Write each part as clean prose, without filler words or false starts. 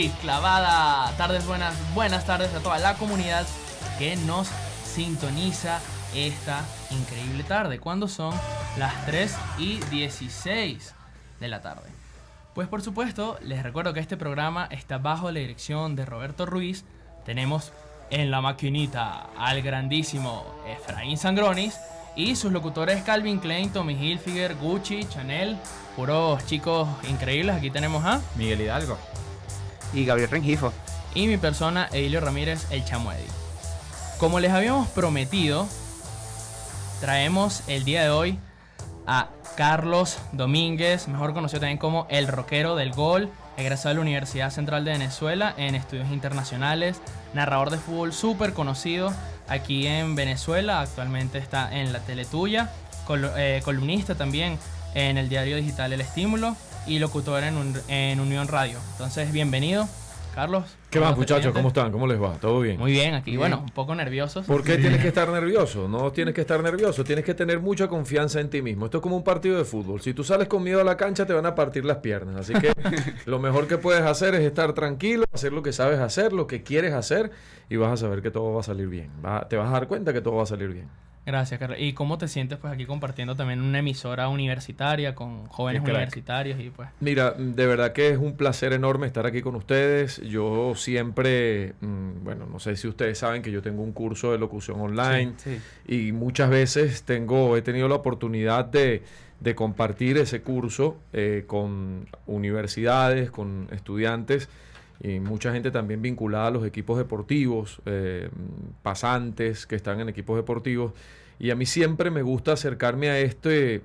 Sí, clavada. Buenas tardes a toda la comunidad que nos sintoniza esta increíble tarde, cuando son las 3:16 de la tarde. Pues por supuesto, les recuerdo que este programa está bajo la dirección de Roberto Ruiz. Tenemos en la maquinita al grandísimo Efraín Sangronis y sus locutores Calvin Klein, Tommy Hilfiger, Gucci, Chanel, puros chicos increíbles. Aquí tenemos a Miguel Hidalgo y Gabriel Rengifo y mi persona Edilio Ramírez, el Chamuedi. Como les habíamos prometido, traemos el día de hoy a Carlos Domínguez, mejor conocido también como el rockero del gol, egresado de la Universidad Central de Venezuela en estudios internacionales, narrador de fútbol súper conocido aquí en Venezuela, actualmente está en la Teletuya, columnista también en el diario digital El Estímulo y locutor en Unión Radio. Entonces, bienvenido, Carlos. ¿Qué más, muchachos? ¿Cómo están? ¿Cómo les va? ¿Todo bien? Muy bien, aquí, bueno, un poco nerviosos. ¿Por qué tienes que estar nervioso? No tienes que estar nervioso, tienes que tener mucha confianza en ti mismo. Esto es como un partido de fútbol. Si tú sales con miedo a la cancha, te van a partir las piernas. Así que lo mejor que puedes hacer es estar tranquilo, hacer lo que sabes hacer, lo que quieres hacer, y vas a saber que todo va a salir bien. Te vas a dar cuenta que todo va a salir bien. Gracias, Carlos. ¿Y cómo te sientes pues aquí compartiendo también una emisora universitaria con jóvenes universitarios? Y pues Mira, de verdad que es un placer enorme estar aquí con ustedes. Yo siempre, bueno, no sé si ustedes saben que yo tengo un curso de locución online, sí. Y muchas veces he tenido la oportunidad de compartir ese curso con universidades, con estudiantes y mucha gente también vinculada a los equipos deportivos, pasantes que están en equipos deportivos. Y a mí siempre me gusta acercarme a este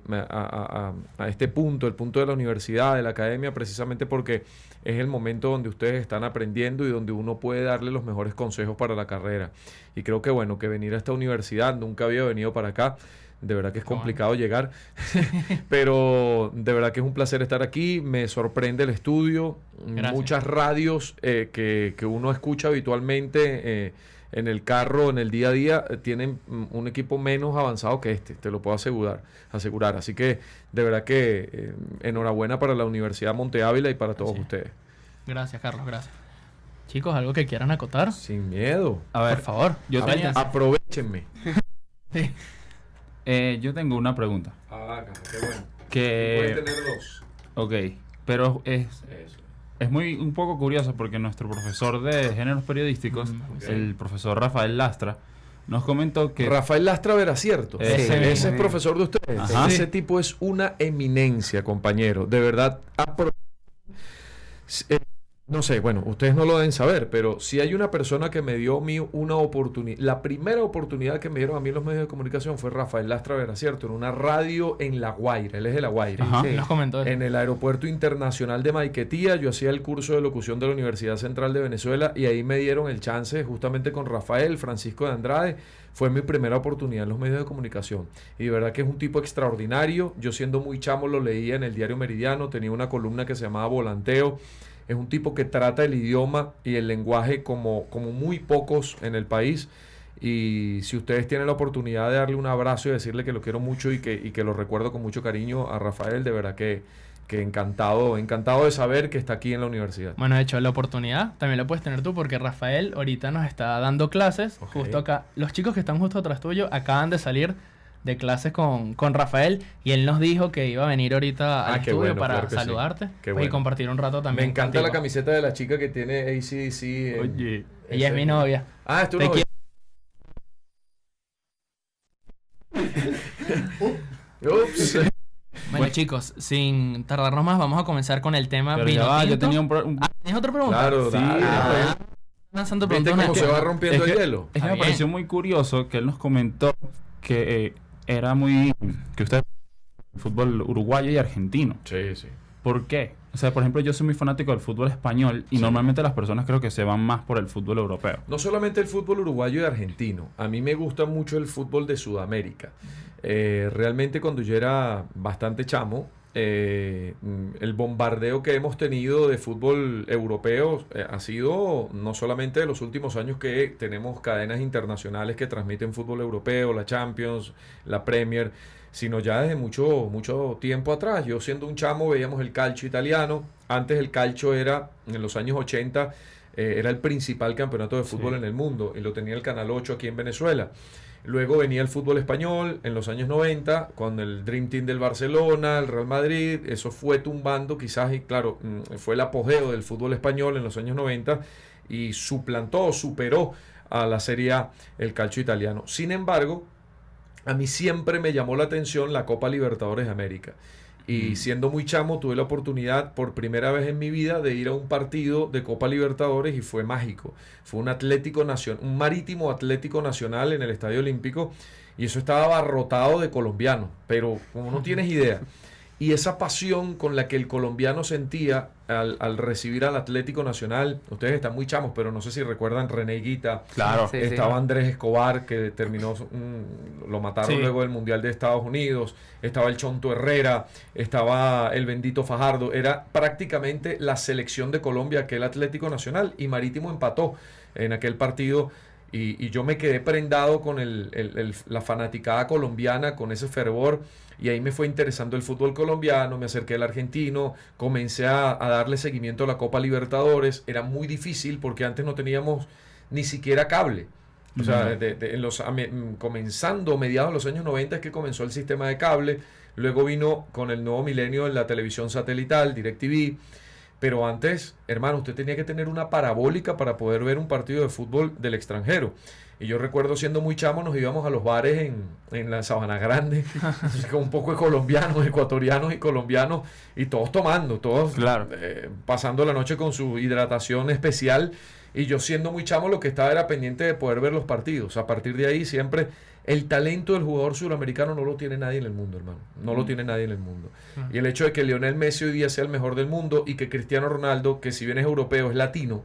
punto, el punto de la universidad, de la academia, precisamente porque es el momento donde ustedes están aprendiendo y donde uno puede darle los mejores consejos para la carrera. Y creo que bueno, que venir a esta universidad, nunca había venido para acá. De verdad que es complicado llegar, pero de verdad que es un placer estar aquí. Me sorprende el estudio. Gracias. Muchas radios que uno escucha habitualmente en el carro, en el día a día, tienen un equipo menos avanzado que este, te lo puedo asegurar. Así que de verdad que enhorabuena para la Universidad Monte Ávila y para todos ustedes. Gracias, Carlos, gracias. Chicos, ¿algo que quieran acotar? Sin miedo. A ver, por favor. Aprovechenme. Sí. Yo tengo una pregunta. Qué bueno. Que Pueden tener dos. Ok, pero Eso. es un poco curioso porque nuestro profesor de géneros periodísticos, el profesor Rafael Lastra, nos comentó que... Rafael Lastra Veracierto. Ese Ese es profesor de ustedes. Ajá. Ese tipo es una eminencia, compañero. De verdad. No sé, bueno, ustedes no lo deben saber, pero si hay una persona que me dio a mí una oportunidad, la primera oportunidad que me dieron a mí en los medios de comunicación fue Rafael Lastra Veracierto, en una radio en La Guaira. Él es de La Guaira. Ajá. Sí, nos comentó eso. En el Aeropuerto Internacional de Maiquetía. Yo hacía el curso de locución de la Universidad Central de Venezuela y ahí me dieron el chance justamente con Rafael Francisco de Andrade. Fue mi primera oportunidad en los medios de comunicación. Y de verdad que es un tipo extraordinario. Yo siendo muy chamo lo leía en el diario Meridiano, tenía una columna que se llamaba Volanteo. Es un tipo que trata el idioma y el lenguaje como muy pocos en el país. Y si ustedes tienen la oportunidad de darle un abrazo y decirle que lo quiero mucho y que lo recuerdo con mucho cariño a Rafael, de verdad que encantado de saber que está aquí en la universidad. Bueno, de hecho, la oportunidad también la puedes tener tú porque Rafael ahorita nos está dando clases justo acá. Los chicos que están justo atrás tuyo acaban de salir de clases con Rafael y él nos dijo que iba a venir ahorita al estudio bueno, para claro que saludarte sí. Qué y bueno. compartir un rato también. Me encanta contigo. la camiseta de la chica que tiene AC/DC. Oye, Ella es mi novia. Ah, es tu Te novia. Ups. Bueno, chicos, sin tardarnos más, vamos a comenzar con el tema pero vino ya va, yo tinto. tenía ¿Tienes otra pregunta? Claro, Sí, dale. Lanzando ¿Viste preguntas. cómo se va rompiendo el hielo? Es que me bien. pareció muy curioso que él nos comentó que era que usted fútbol uruguayo y argentino. Sí, sí. ¿Por qué? O sea, por ejemplo, yo soy muy fanático del fútbol español y normalmente las personas creo que se van más por el fútbol europeo. No solamente el fútbol uruguayo y argentino. A mí me gusta mucho el fútbol de Sudamérica. Realmente cuando yo era bastante chamo, el bombardeo que hemos tenido de fútbol europeo ha sido no solamente de los últimos años que tenemos cadenas internacionales que transmiten fútbol europeo, la Champions, la Premier, sino ya desde mucho tiempo atrás. Yo siendo un chamo veíamos el calcio italiano. Antes el calcio era, en los años 80, era el principal campeonato de fútbol en el mundo y lo tenía el Canal 8 aquí en Venezuela. Luego venía el fútbol español en los años 90 con el Dream Team del Barcelona, el Real Madrid. Eso fue tumbando quizás, y claro, fue el apogeo del fútbol español en los años 90 y superó a la Serie A, el calcio italiano. Sin embargo, a mí siempre me llamó la atención la Copa Libertadores de América. Y siendo muy chamo tuve la oportunidad por primera vez en mi vida de ir a un partido de Copa Libertadores y fue mágico. Fue un Marítimo Atlético Nacional en el Estadio Olímpico y eso estaba abarrotado de colombianos, pero como no tienes idea. Y esa pasión con la que el colombiano sentía al recibir al Atlético Nacional, ustedes están muy chamos, pero no sé si recuerdan René Higuita. Claro. Sí, estaba sí. Andrés Escobar, que terminó, lo mataron luego del Mundial de Estados Unidos. Estaba el Chonto Herrera, estaba el Bendito Fajardo. Era prácticamente la selección de Colombia, aquel Atlético Nacional, y Marítimo empató en aquel partido. Y yo me quedé prendado con la fanaticada colombiana, con ese fervor, y ahí me fue interesando el fútbol colombiano, me acerqué al argentino, comencé a darle seguimiento a la Copa Libertadores. Era muy difícil porque antes no teníamos ni siquiera cable. O sea, comenzando mediados de los años 90 es que comenzó el sistema de cable, luego vino con el nuevo milenio en la televisión satelital, DirecTV. Pero antes, hermano, usted tenía que tener una parabólica para poder ver un partido de fútbol del extranjero. Y yo recuerdo siendo muy chamo, nos íbamos a los bares en la Sabana Grande, con un poco de colombianos, ecuatorianos y colombianos, y todos tomando, todos pasando la noche con su hidratación especial. Y yo siendo muy chamo lo que estaba era pendiente de poder ver los partidos. A partir de ahí siempre el talento del jugador suramericano no lo tiene nadie en el mundo, hermano. No lo tiene nadie en el mundo. Y el hecho de que Lionel Messi hoy día sea el mejor del mundo y que Cristiano Ronaldo, que si bien es europeo, es latino,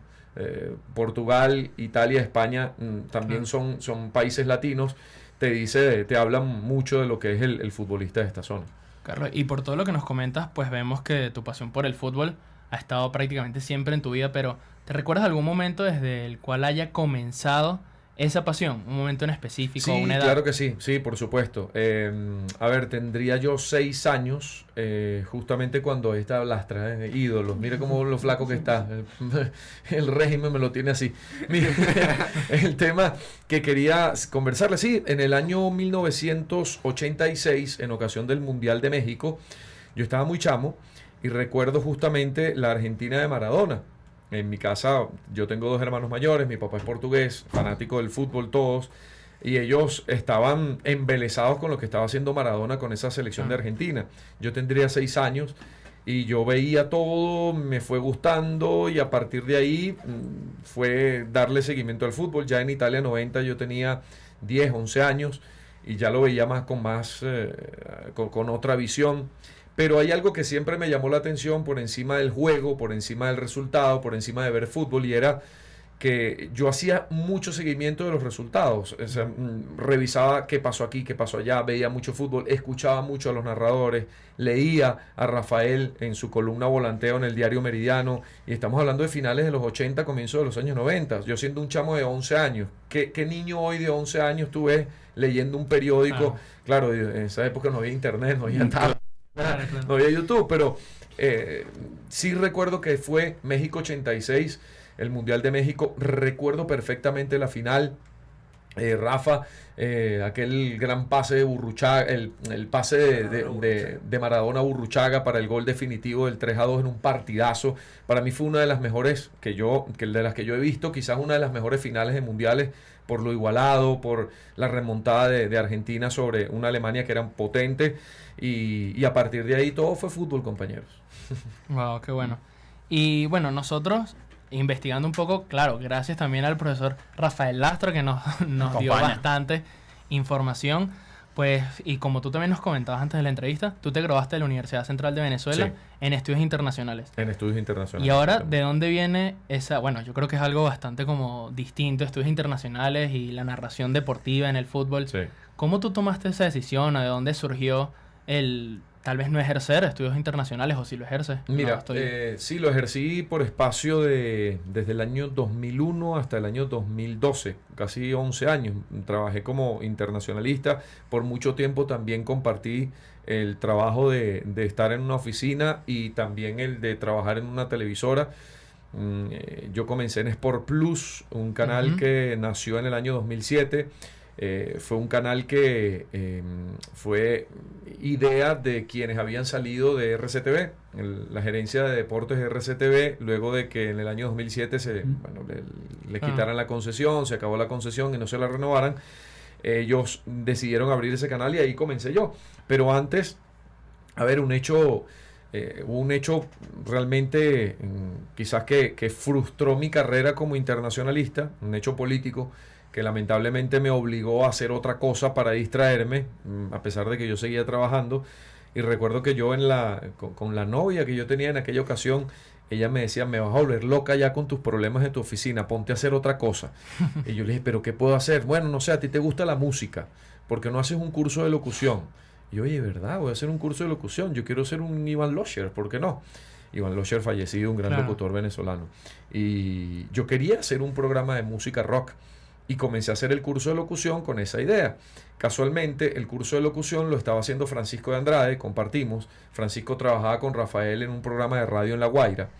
Portugal, Italia, España también son países latinos, te hablan mucho de lo que es el futbolista de esta zona. Carlos, y por todo lo que nos comentas, pues vemos que tu pasión por el fútbol ha estado prácticamente siempre en tu vida, pero ¿te recuerdas algún momento desde el cual haya comenzado esa pasión? ¿Un momento en específico? Sí, una edad? claro que sí, por supuesto. A ver, tendría yo 6 años, justamente cuando esta Lastra, ídolos, mire cómo lo flaco que está, el régimen me lo tiene así. Mire, el tema que quería conversarle, sí, en el año 1986, en ocasión del Mundial de México, yo estaba muy chamo y recuerdo justamente la Argentina de Maradona. En mi casa yo tengo 2 hermanos mayores, mi papá es portugués, fanático del fútbol todos, y ellos estaban embelesados con lo que estaba haciendo Maradona con esa selección de Argentina. Yo tendría 6 años y yo veía todo, me fue gustando y a partir de ahí fue darle seguimiento al fútbol. Ya en Italia 90 yo tenía 10, 11 años y ya lo veía con otra visión. Pero hay algo que siempre me llamó la atención por encima del juego, por encima del resultado, por encima de ver fútbol, y era que yo hacía mucho seguimiento de los resultados. O sea, revisaba qué pasó aquí, qué pasó allá, veía mucho fútbol, escuchaba mucho a los narradores, leía a Rafael en su columna Volanteo en el diario Meridiano, y estamos hablando de finales de los 80, comienzos de los años 90. Yo siendo un chamo de 11 años, ¿qué niño hoy de 11 años tú ves leyendo un periódico? Claro, en esa época no había internet, no había nada. No había YouTube, pero sí recuerdo que fue México 86, el Mundial de México. Recuerdo perfectamente la final. Rafa, aquel gran pase de Burruchaga, el pase de Maradona a Burruchaga para el gol definitivo del 3-2 en un partidazo. Para mí fue una de las mejores de las que yo he visto, quizás una de las mejores finales de mundiales, por lo igualado, por la remontada de Argentina sobre una Alemania que era potente, y a partir de ahí todo fue fútbol, compañeros. Wow, qué bueno. Y bueno, nosotros investigando un poco, claro, gracias también al profesor Rafael Lastra que nos dio bastante información, pues, y como tú también nos comentabas antes de la entrevista, tú te graduaste de la Universidad Central de Venezuela en estudios internacionales. En estudios internacionales. Y ahora, ¿de dónde viene esa? Bueno, yo creo que es algo bastante como distinto, estudios internacionales y la narración deportiva en el fútbol. Sí. ¿Cómo tú tomaste esa decisión o de dónde surgió el tal vez no ejercer estudios internacionales, o si lo ejerces. Mira, sí, lo ejercí por espacio desde el año 2001 hasta el año 2012, casi 11 años. Trabajé como internacionalista. Por mucho tiempo también compartí el trabajo de estar en una oficina y también el de trabajar en una televisora. Yo comencé en Sport Plus, un canal que nació en el año 2007. Fue un canal que fue idea de quienes habían salido de RCTV, la gerencia de deportes de RCTV, luego de que en el año 2007 le quitaran la concesión, se acabó la concesión y no se la renovaran. Ellos decidieron abrir ese canal y ahí comencé yo. Pero antes, a ver, un hecho realmente quizás que frustró mi carrera como internacionalista, un hecho político que lamentablemente me obligó a hacer otra cosa para distraerme, a pesar de que yo seguía trabajando. Y recuerdo que yo con la novia que yo tenía en aquella ocasión, ella me decía, me vas a volver loca ya con tus problemas de tu oficina, ponte a hacer otra cosa. Y yo le dije, ¿pero qué puedo hacer? Bueno, no sé, a ti te gusta la música, ¿por qué no haces un curso de locución? Y yo, oye, ¿verdad? Voy a hacer un curso de locución, yo quiero ser un Iván Losher, ¿por qué no? Iván Losher fallecido, un gran locutor venezolano. Y yo quería hacer un programa de música rock. Y comencé a hacer el curso de locución con esa idea. Casualmente, el curso de locución lo estaba haciendo Francisco de Andrade, compartimos. Francisco trabajaba con Rafael en un programa de radio en La Guaira.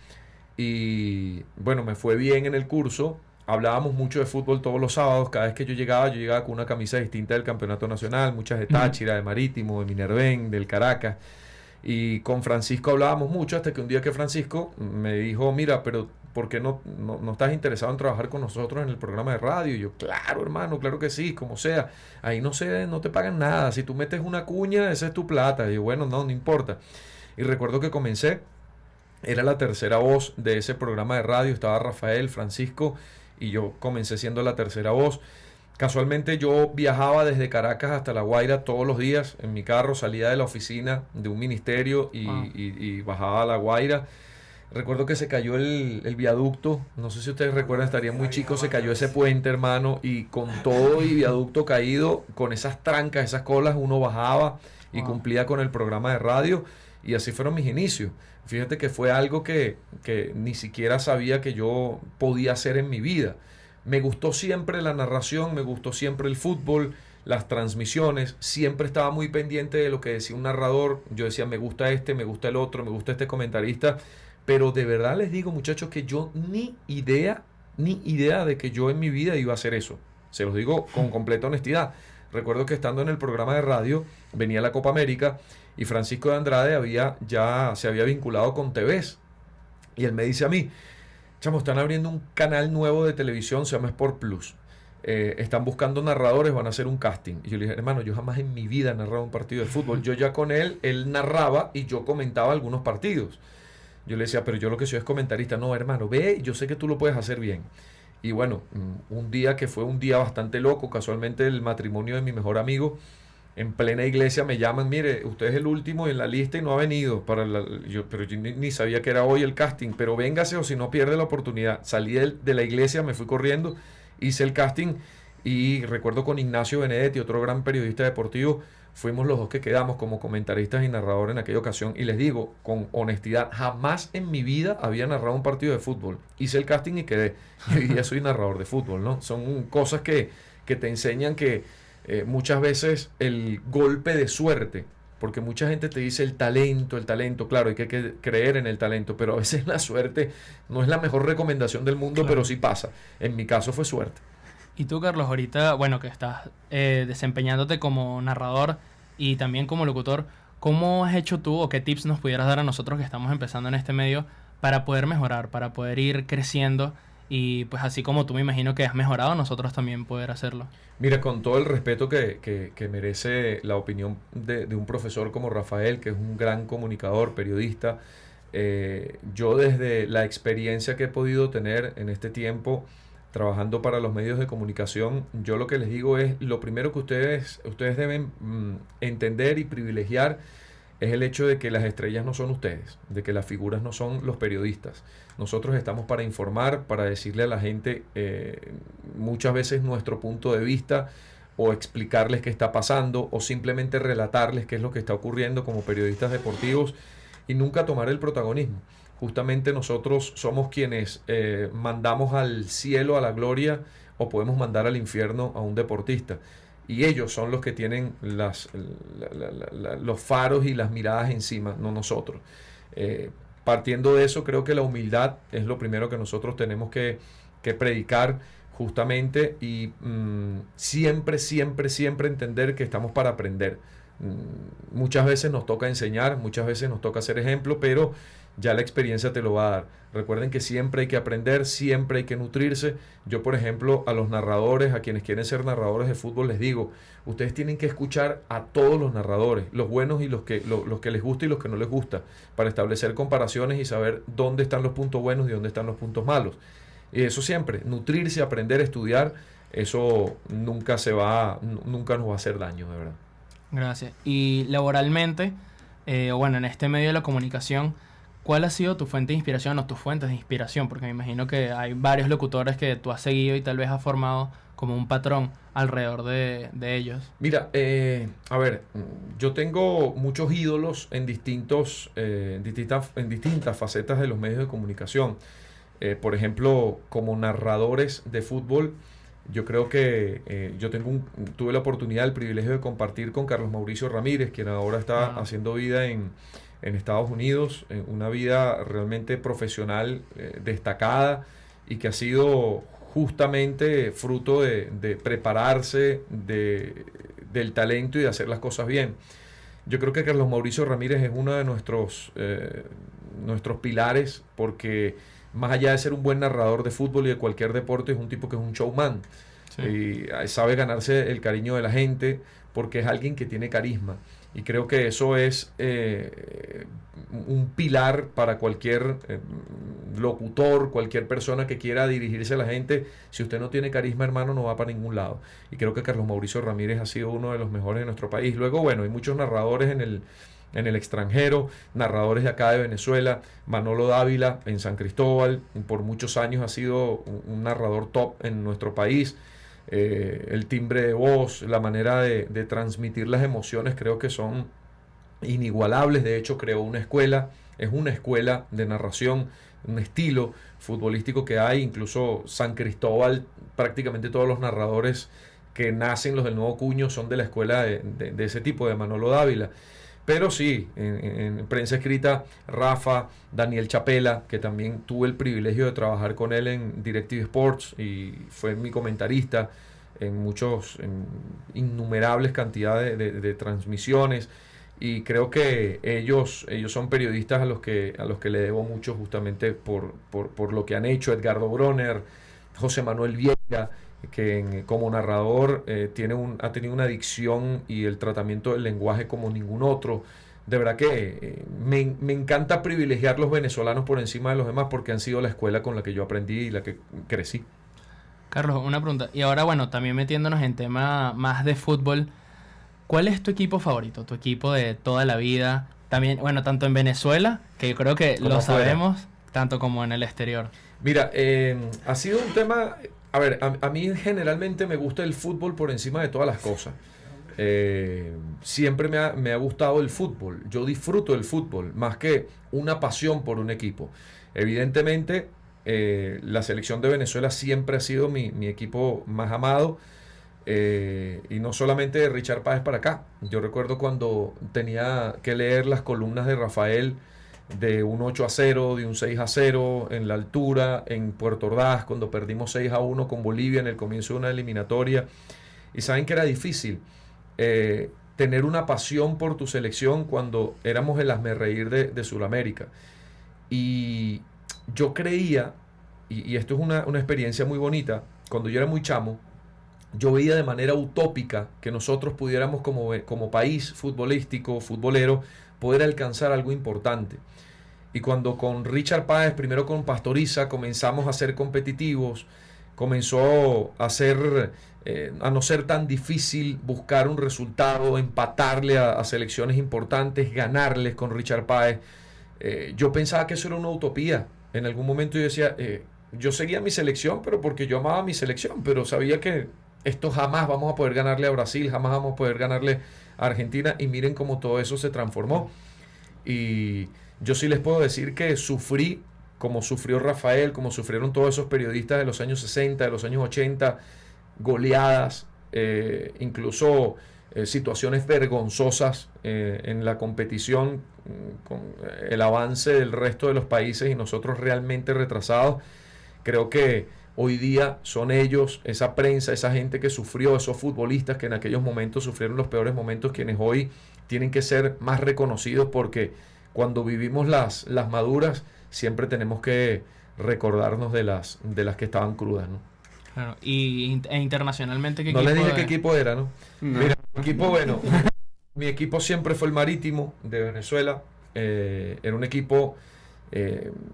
Y bueno, me fue bien en el curso. Hablábamos mucho de fútbol todos los sábados. Cada vez que yo llegaba con una camisa distinta del campeonato nacional. Muchas de Táchira, de Marítimo, de Minervén, del Caracas. Y con Francisco hablábamos mucho hasta que un día que Francisco me dijo, mira, pero ¿por qué no estás interesado en trabajar con nosotros en el programa de radio? Y yo, claro, hermano, claro que sí, como sea. Ahí no te pagan nada. Si tú metes una cuña, esa es tu plata. Y yo, bueno, no importa. Y recuerdo que comencé, era la tercera voz de ese programa de radio. Estaba Rafael, Francisco, y yo comencé siendo la tercera voz. Casualmente yo viajaba desde Caracas hasta La Guaira todos los días en mi carro, salía de la oficina de un ministerio y bajaba a La Guaira. Recuerdo que se cayó el viaducto, no sé si ustedes recuerdan, estaría muy chico, se cayó ese puente, hermano, y con todo y viaducto caído, con esas trancas, esas colas, uno bajaba y cumplía con el programa de radio, y así fueron mis inicios. Fíjate que fue algo que ni siquiera sabía que yo podía hacer en mi vida. Me gustó siempre la narración, me gustó siempre el fútbol, las transmisiones, siempre estaba muy pendiente de lo que decía un narrador. Yo decía, me gusta este, me gusta el otro, me gusta este comentarista, pero de verdad les digo, muchachos, que yo ni idea de que yo en mi vida iba a hacer eso. Se los digo con completa honestidad. Recuerdo que estando en el programa de radio, venía la Copa América y Francisco de Andrade se había vinculado con TVS. Y él me dice a mí, chamo, están abriendo un canal nuevo de televisión, se llama Sport Plus. Están buscando narradores, van a hacer un casting. Y yo le dije, hermano, yo jamás en mi vida he narrado un partido de fútbol. Yo ya con él narraba y yo comentaba algunos partidos. Yo le decía, pero yo lo que soy es comentarista. No, hermano, ve, yo sé que tú lo puedes hacer bien. Y bueno, un día que fue un día bastante loco, casualmente el matrimonio de mi mejor amigo, en plena iglesia me llaman, mire, usted es el último en la lista y no ha venido. Pero yo ni sabía que era hoy el casting, pero véngase o si no pierde la oportunidad. Salí de la iglesia, me fui corriendo, hice el casting y recuerdo con Ignacio Benedetti, otro gran periodista deportivo, fuimos los dos que quedamos como comentaristas y narradores en aquella ocasión. Y les digo, con honestidad, jamás en mi vida había narrado un partido de fútbol. Hice el casting y quedé. Y hoy día soy narrador de fútbol, ¿no? Son cosas que te enseñan que muchas veces el golpe de suerte, porque mucha gente te dice el talento, claro, hay que creer en el talento, pero a veces la suerte no es la mejor recomendación del mundo, pero sí pasa. En mi caso fue suerte. Y tú, Carlos, ahorita, bueno, que estás desempeñándote como narrador y también como locutor, ¿cómo has hecho tú o qué tips nos pudieras dar a nosotros que estamos empezando en este medio para poder mejorar, para poder ir creciendo y pues así como tú me imagino que has mejorado, nosotros también poder hacerlo? Mira, con todo el respeto que merece la opinión de un profesor como Rafael, que es un gran comunicador, periodista, yo desde la experiencia que he podido tener en este tiempo trabajando para los medios de comunicación, yo lo que les digo es, lo primero que ustedes deben entender y privilegiar es el hecho de que las estrellas no son ustedes, de que las figuras no son los periodistas. Nosotros estamos para informar, para decirle a la gente muchas veces nuestro punto de vista, o explicarles qué está pasando o simplemente relatarles qué es lo que está ocurriendo como periodistas deportivos y nunca tomar el protagonismo. Justamente nosotros somos quienes mandamos al cielo, a la gloria, o podemos mandar al infierno a un deportista. Y ellos son los que tienen los faros y las miradas encima, no nosotros. Partiendo de eso, creo que la humildad es lo primero que nosotros tenemos que predicar justamente y siempre entender que estamos para aprender. Muchas veces nos toca enseñar, muchas veces nos toca hacer ejemplo, pero ya la experiencia te lo va a dar. Recuerden que siempre hay que aprender, siempre hay que nutrirse. Yo, por ejemplo, a los narradores, a quienes quieren ser narradores de fútbol, les digo, ustedes tienen que escuchar a todos los narradores, los buenos y los que les gusta y los que no les gusta, para establecer comparaciones y saber dónde están los puntos buenos y dónde están los puntos malos. Y eso siempre, nutrirse, aprender, estudiar, eso nunca nos va a hacer daño, de verdad. Gracias. Y laboralmente, en este medio de la comunicación, ¿cuál ha sido tu fuente de inspiración o tus fuentes de inspiración? Porque me imagino que hay varios locutores que tú has seguido y tal vez has formado como un patrón alrededor de ellos. Mira, yo tengo muchos ídolos en distintas facetas de los medios de comunicación. Por ejemplo, como narradores de fútbol, yo creo que tuve la oportunidad, el privilegio de compartir con Carlos Mauricio Ramírez, quien ahora está haciendo vida en Estados Unidos, una vida realmente profesional, destacada, y que ha sido justamente fruto de prepararse, del talento y de hacer las cosas bien. Yo creo que Carlos Mauricio Ramírez es uno de nuestros pilares, porque más allá de ser un buen narrador de fútbol y de cualquier deporte, es un tipo que es un showman. Sí. Y sabe ganarse el cariño de la gente porque es alguien que tiene carisma. Y creo que eso es un pilar para cualquier locutor, cualquier persona que quiera dirigirse a la gente. Si usted no tiene carisma, hermano, no va para ningún lado. Y creo que Carlos Mauricio Ramírez ha sido uno de los mejores de nuestro país. Luego, hay muchos narradores en el extranjero, narradores de acá de Venezuela. Manolo Dávila en San Cristóbal, por muchos años ha sido un narrador top en nuestro país. El timbre de voz, la manera de transmitir las emociones, creo que son inigualables. De hecho, creó una escuela, es una escuela de narración, un estilo futbolístico que hay. Incluso San Cristóbal, prácticamente todos los narradores que nacen, los del nuevo cuño, son de la escuela de ese tipo, de Manolo Dávila. Pero sí, en prensa escrita, Rafa, Daniel Chapela, que también tuve el privilegio de trabajar con él en DirecTV Sports y fue mi comentarista en innumerables cantidades de transmisiones. Y creo que ellos son periodistas a los que le debo mucho, justamente por lo que han hecho. Edgardo Broner, José Manuel Vieira, que como narrador ha tenido una dicción y el tratamiento del lenguaje como ningún otro. De verdad que me encanta privilegiar los venezolanos por encima de los demás, porque han sido la escuela con la que yo aprendí y la que crecí. Carlos, una pregunta. Y ahora, también metiéndonos en tema más de fútbol, ¿cuál es tu equipo favorito? Tu equipo de toda la vida. También, tanto en Venezuela, que yo creo que lo sabemos, tanto como en el exterior. Mira, ha sido un tema... A mí generalmente me gusta el fútbol por encima de todas las cosas. Siempre me ha gustado el fútbol. Yo disfruto del fútbol más que una pasión por un equipo. Evidentemente, la selección de Venezuela siempre ha sido mi equipo más amado. Y no solamente de Richard Páez para acá. Yo recuerdo cuando tenía que leer las columnas de Rafael de un 8-0, de un 6-0 en la altura, en Puerto Ordaz, cuando perdimos 6-1 con Bolivia en el comienzo de una eliminatoria. Y saben que era difícil tener una pasión por tu selección cuando éramos el hazmerreír de Sudamérica. Y yo creía, y esto es una experiencia muy bonita, cuando yo era muy chamo, yo veía de manera utópica que nosotros pudiéramos como país futbolístico, futbolero, poder alcanzar algo importante. Y cuando con Richard Páez, primero con Pastoriza, comenzamos a ser competitivos, comenzó a no ser tan difícil buscar un resultado, empatarle a selecciones importantes, ganarles con Richard Páez. Yo pensaba que eso era una utopía. En algún momento yo decía, yo seguía mi selección, pero porque yo amaba mi selección, pero sabía que esto jamás vamos a poder ganarle a Brasil, jamás vamos a poder ganarle a Argentina, y miren cómo todo eso se transformó. Y yo sí les puedo decir que sufrí como sufrió Rafael, como sufrieron todos esos periodistas de los años 60, de los años 80, goleadas, incluso situaciones vergonzosas en la competición, con el avance del resto de los países y nosotros realmente retrasados. Creo que hoy día son ellos, esa prensa, esa gente que sufrió, esos futbolistas que en aquellos momentos sufrieron los peores momentos, quienes hoy tienen que ser más reconocidos, porque cuando vivimos las maduras siempre tenemos que recordarnos de las que estaban crudas, ¿no? Claro. Y internacionalmente, ¿qué no equipo? les dije qué equipo era, ¿no? Mira, equipo, bueno, mi equipo siempre fue el Marítimo de Venezuela. Era un equipo,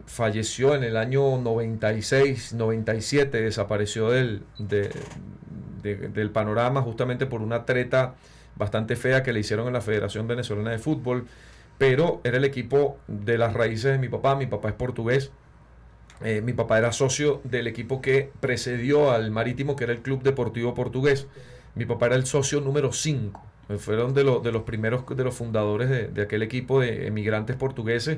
falleció en el año 96, 97, desapareció del panorama justamente por una treta bastante fea que le hicieron en la Federación Venezolana de Fútbol, pero era el equipo de las raíces de mi papá es portugués. Mi papá era socio del equipo que precedió al Marítimo, que era el Club Deportivo Portugués. Mi papá era el socio número 5. Fueron de los primeros, de los fundadores de aquel equipo de emigrantes portugueses.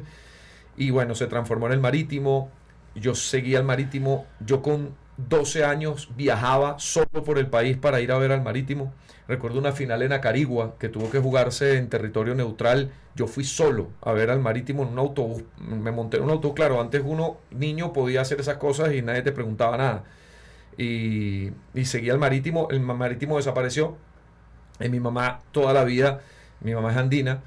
Y bueno, se transformó en el Marítimo. Yo seguía al Marítimo. Yo con 12 años viajaba solo por el país para ir a ver al Marítimo. Recuerdo una final en Acarigua que tuvo que jugarse en territorio neutral. Yo fui solo a ver al Marítimo en un autobús. Me monté en un autobús. Claro, antes uno, niño, podía hacer esas cosas y nadie te preguntaba nada. Y seguía al Marítimo. El Marítimo desapareció. Mi mamá toda la vida, mi mamá es andina,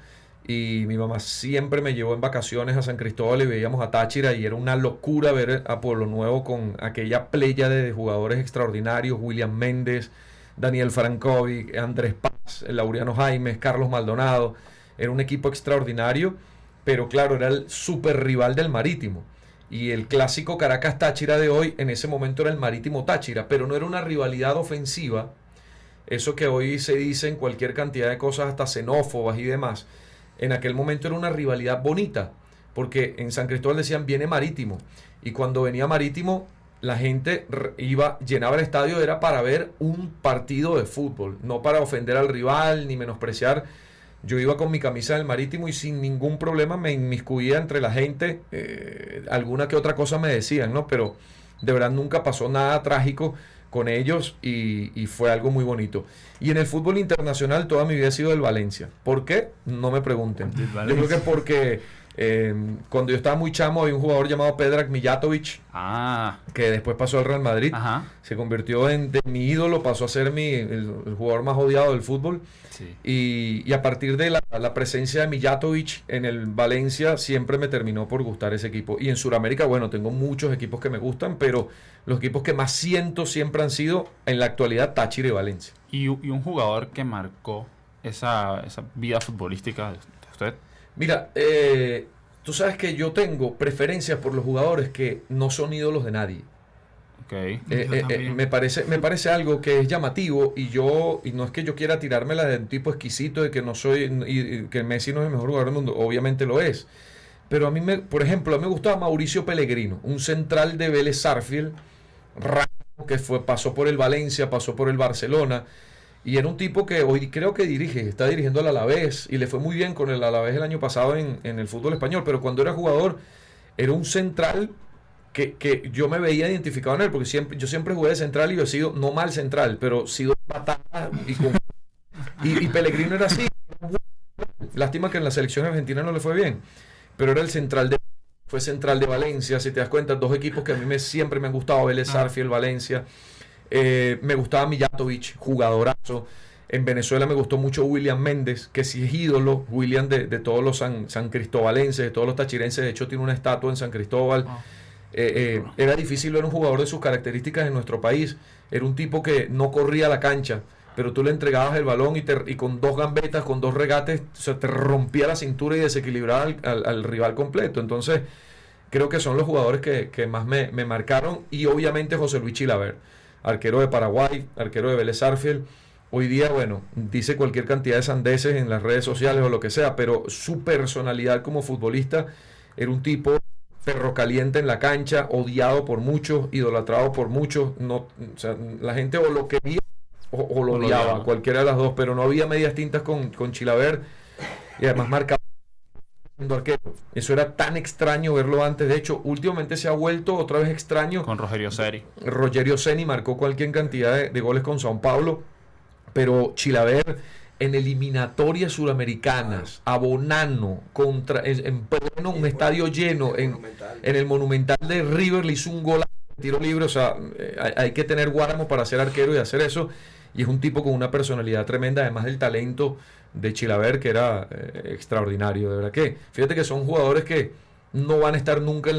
y mi mamá siempre me llevó en vacaciones a San Cristóbal y veíamos a Táchira, y era una locura ver a Pueblo Nuevo con aquella pléyade de jugadores extraordinarios: William Méndez, Daniel Frankovic, Andrés Paz, Laureano Jaimes, Carlos Maldonado. Era un equipo extraordinario, pero claro, era el super rival del Marítimo. Y el clásico Caracas-Táchira de hoy, en ese momento era el Marítimo-Táchira, pero no era una rivalidad ofensiva. Eso que hoy se dice en cualquier cantidad de cosas, hasta xenófobas y demás. En aquel momento era una rivalidad bonita, porque en San Cristóbal decían viene Marítimo, y cuando venía Marítimo la gente llenaba el estadio, era para ver un partido de fútbol, no para ofender al rival ni menospreciar. Yo iba con mi camisa del Marítimo y sin ningún problema me inmiscuía entre la gente. Alguna que otra cosa me decían, ¿no? Pero de verdad nunca pasó nada trágico con ellos, y fue algo muy bonito. Y en el fútbol internacional toda mi vida he sido del Valencia. ¿Por qué? No me pregunten. Yo creo que porque cuando yo estaba muy chamo había un jugador llamado Predrag Mijatovic, que después pasó al Real Madrid. Ajá. Se convirtió de mi ídolo, pasó a ser el jugador más odiado del fútbol. Sí. Y a partir de la presencia de Mijatovic en el Valencia siempre me terminó por gustar ese equipo. Y en Sudamérica, bueno, tengo muchos equipos que me gustan, pero los equipos que más siento siempre han sido en la actualidad Táchira y Valencia. ¿Y un jugador que marcó esa vida futbolística de usted? Mira, tú sabes que yo tengo preferencias por los jugadores que no son ídolos de nadie. Okay. Me parece algo que es llamativo, y no es que yo quiera tirármela de un tipo exquisito de que no soy, y que Messi no es el mejor jugador del mundo, obviamente lo es, pero por ejemplo, a mí me gustaba Mauricio Pellegrino, un central de Vélez Sarsfield, que pasó por el Valencia, pasó por el Barcelona, y era un tipo que hoy creo que está dirigiendo al Alavés, y le fue muy bien con el Alavés el año pasado en el fútbol español, pero cuando era jugador era un central que yo me veía identificado en él, porque yo siempre jugué de central, y yo he sido, no mal central, pero he sido patada, y Pellegrino era así. Lástima que en la selección argentina no le fue bien, pero era fue central de Valencia. Si te das cuenta, dos equipos que a mí siempre me han gustado: Vélez Sarsfield, Valencia. Me gustaba Mijatovic, jugadorazo. En Venezuela me gustó mucho William Méndez, que sí es ídolo. William de todos los san cristobalenses, de todos los tachirenses. De hecho tiene una estatua en San Cristóbal. Era difícil ver un jugador de sus características en nuestro país. Era un tipo que no corría la cancha, pero tú le entregabas el balón y con dos gambetas, con dos regates, te rompía la cintura y desequilibraba al rival completo. Entonces creo que son los jugadores que más me marcaron. Y obviamente José Luis Chilavert, arquero de Paraguay, arquero de Vélez Sarsfield. Hoy día, bueno, dice cualquier cantidad de sandeces en las redes sociales o lo que sea, pero su personalidad como futbolista era un tipo perro caliente en la cancha, odiado por muchos, idolatrado por muchos. No, o sea, la gente o lo quería o lo odiaba, cualquiera de las dos, pero no había medias tintas con Chilavert, y además marcaba siendo arquero. Eso era tan extraño verlo antes. De hecho, últimamente se ha vuelto otra vez extraño. Con Rogerio Seri. Rogerio Ceni marcó cualquier cantidad de goles con São Paulo, pero Chilavert en eliminatorias suramericanas, a Bonano, en pleno un estadio lleno, en el Monumental de River le hizo un gol de tiro libre. O sea, hay que tener guáramo para ser arquero y hacer eso. Y es un tipo con una personalidad tremenda, además del talento de Chilavert, que era extraordinario. De verdad que, fíjate que son jugadores que no van a estar nunca en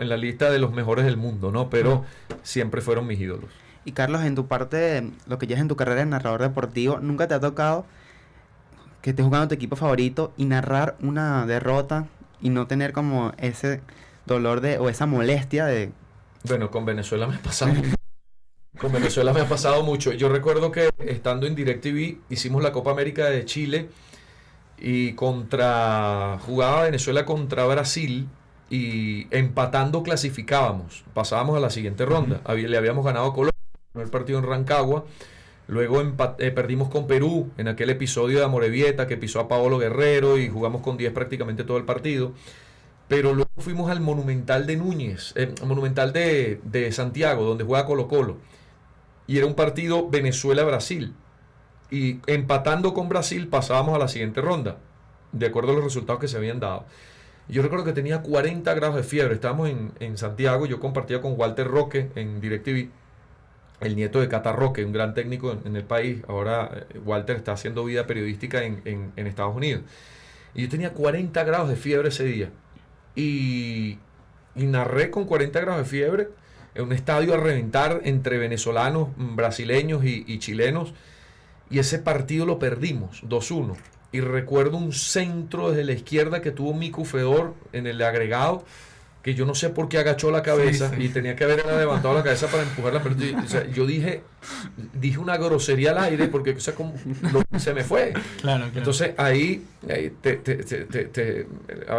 la lista de los mejores del mundo, ¿no? Pero siempre fueron mis ídolos. Y Carlos, en tu parte, lo que llevas en tu carrera de narrador deportivo, ¿nunca te ha tocado que estés jugando tu equipo favorito y narrar una derrota y no tener como ese dolor o esa molestia de... Bueno, con Venezuela me ha pasado. Con Venezuela me ha pasado mucho. Yo recuerdo que estando en DirecTV hicimos la Copa América de Chile y jugaba Venezuela contra Brasil y empatando clasificábamos. Pasábamos a la siguiente ronda. Le habíamos ganado a Colombia en el partido en Rancagua. Luego perdimos con Perú en aquel episodio de Amorebieta que pisó a Paolo Guerrero y jugamos con 10 prácticamente todo el partido. Pero luego fuimos al Monumental de Núñez, Monumental de Santiago, donde juega Colo-Colo. Y era un partido Venezuela-Brasil. Y empatando con Brasil pasábamos a la siguiente ronda, de acuerdo a los resultados que se habían dado. Yo recuerdo que tenía 40 grados de fiebre. Estábamos en Santiago, yo compartía con Walter Roque en DirecTV, el nieto de Cata Roque, un gran técnico en el país. Ahora Walter está haciendo vida periodística en Estados Unidos. Y yo tenía 40 grados de fiebre ese día. Y narré con 40 grados de fiebre en un estadio a reventar entre venezolanos, brasileños y chilenos. Y ese partido lo perdimos 2-1. Y recuerdo un centro desde la izquierda que tuvo Miku Fedor en el agregado, que yo no sé por qué agachó la cabeza y tenía que haber levantado la cabeza para empujar la pelota. O sea, yo dije una grosería al aire porque o sea, se me fue. Claro. Entonces ahí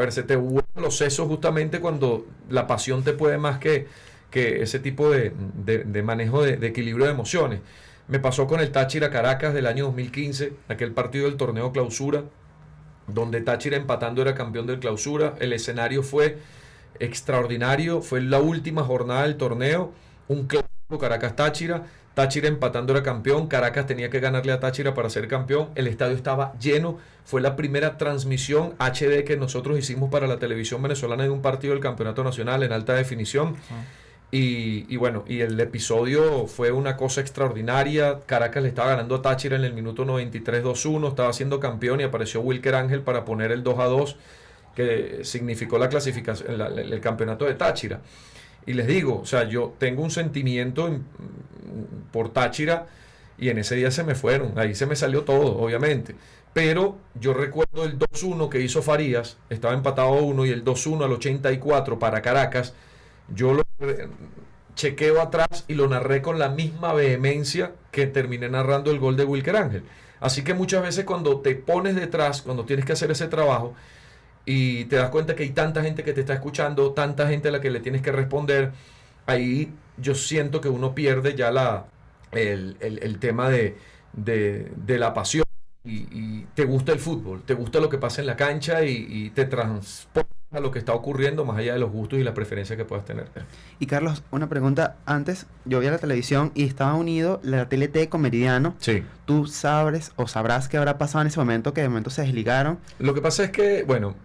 se te vuelven los sesos justamente cuando la pasión te puede más que ese tipo de manejo de equilibrio de emociones. Me pasó con el Táchira Caracas del año 2015, aquel partido del torneo Clausura, donde Táchira empatando era campeón del Clausura. El escenario fue extraordinario, fue la última jornada del torneo, un clásico Caracas-Táchira. Táchira empatando era campeón, Caracas tenía que ganarle a Táchira para ser campeón. El estadio estaba lleno, fue la primera transmisión HD que nosotros hicimos para la televisión venezolana de un partido del campeonato nacional en alta definición. Y bueno, y el episodio fue una cosa extraordinaria. Caracas le estaba ganando a Táchira en el minuto 93 2-1, estaba siendo campeón y apareció Wilker Ángel para poner el 2-2 que significó la clasificación, el campeonato de Táchira. Y les digo, o sea, yo tengo un sentimiento por Táchira y en ese día se me fueron, ahí se me salió todo, obviamente. Pero yo recuerdo el 2-1 que hizo Farías, estaba empatado a 1 y el 2-1 al 84 para Caracas. Yo lo chequeo atrás y lo narré con la misma vehemencia que terminé narrando el gol de Wilker Ángel. Así que muchas veces cuando te pones detrás, cuando tienes que hacer ese trabajo y te das cuenta que hay tanta gente que te está escuchando, tanta gente a la que le tienes que responder, ahí yo siento que uno pierde ya el tema de la pasión y te gusta el fútbol, te gusta lo que pasa en la cancha y te transporta a lo que está ocurriendo más allá de los gustos y las preferencias que puedas tener. Y Carlos, una pregunta. Antes yo vi la televisión y estaba unido la TLT con Meridiano. Sí. ¿Tú sabes o sabrás qué habrá pasado en ese momento, que de momento se desligaron? Lo que pasa es que, bueno,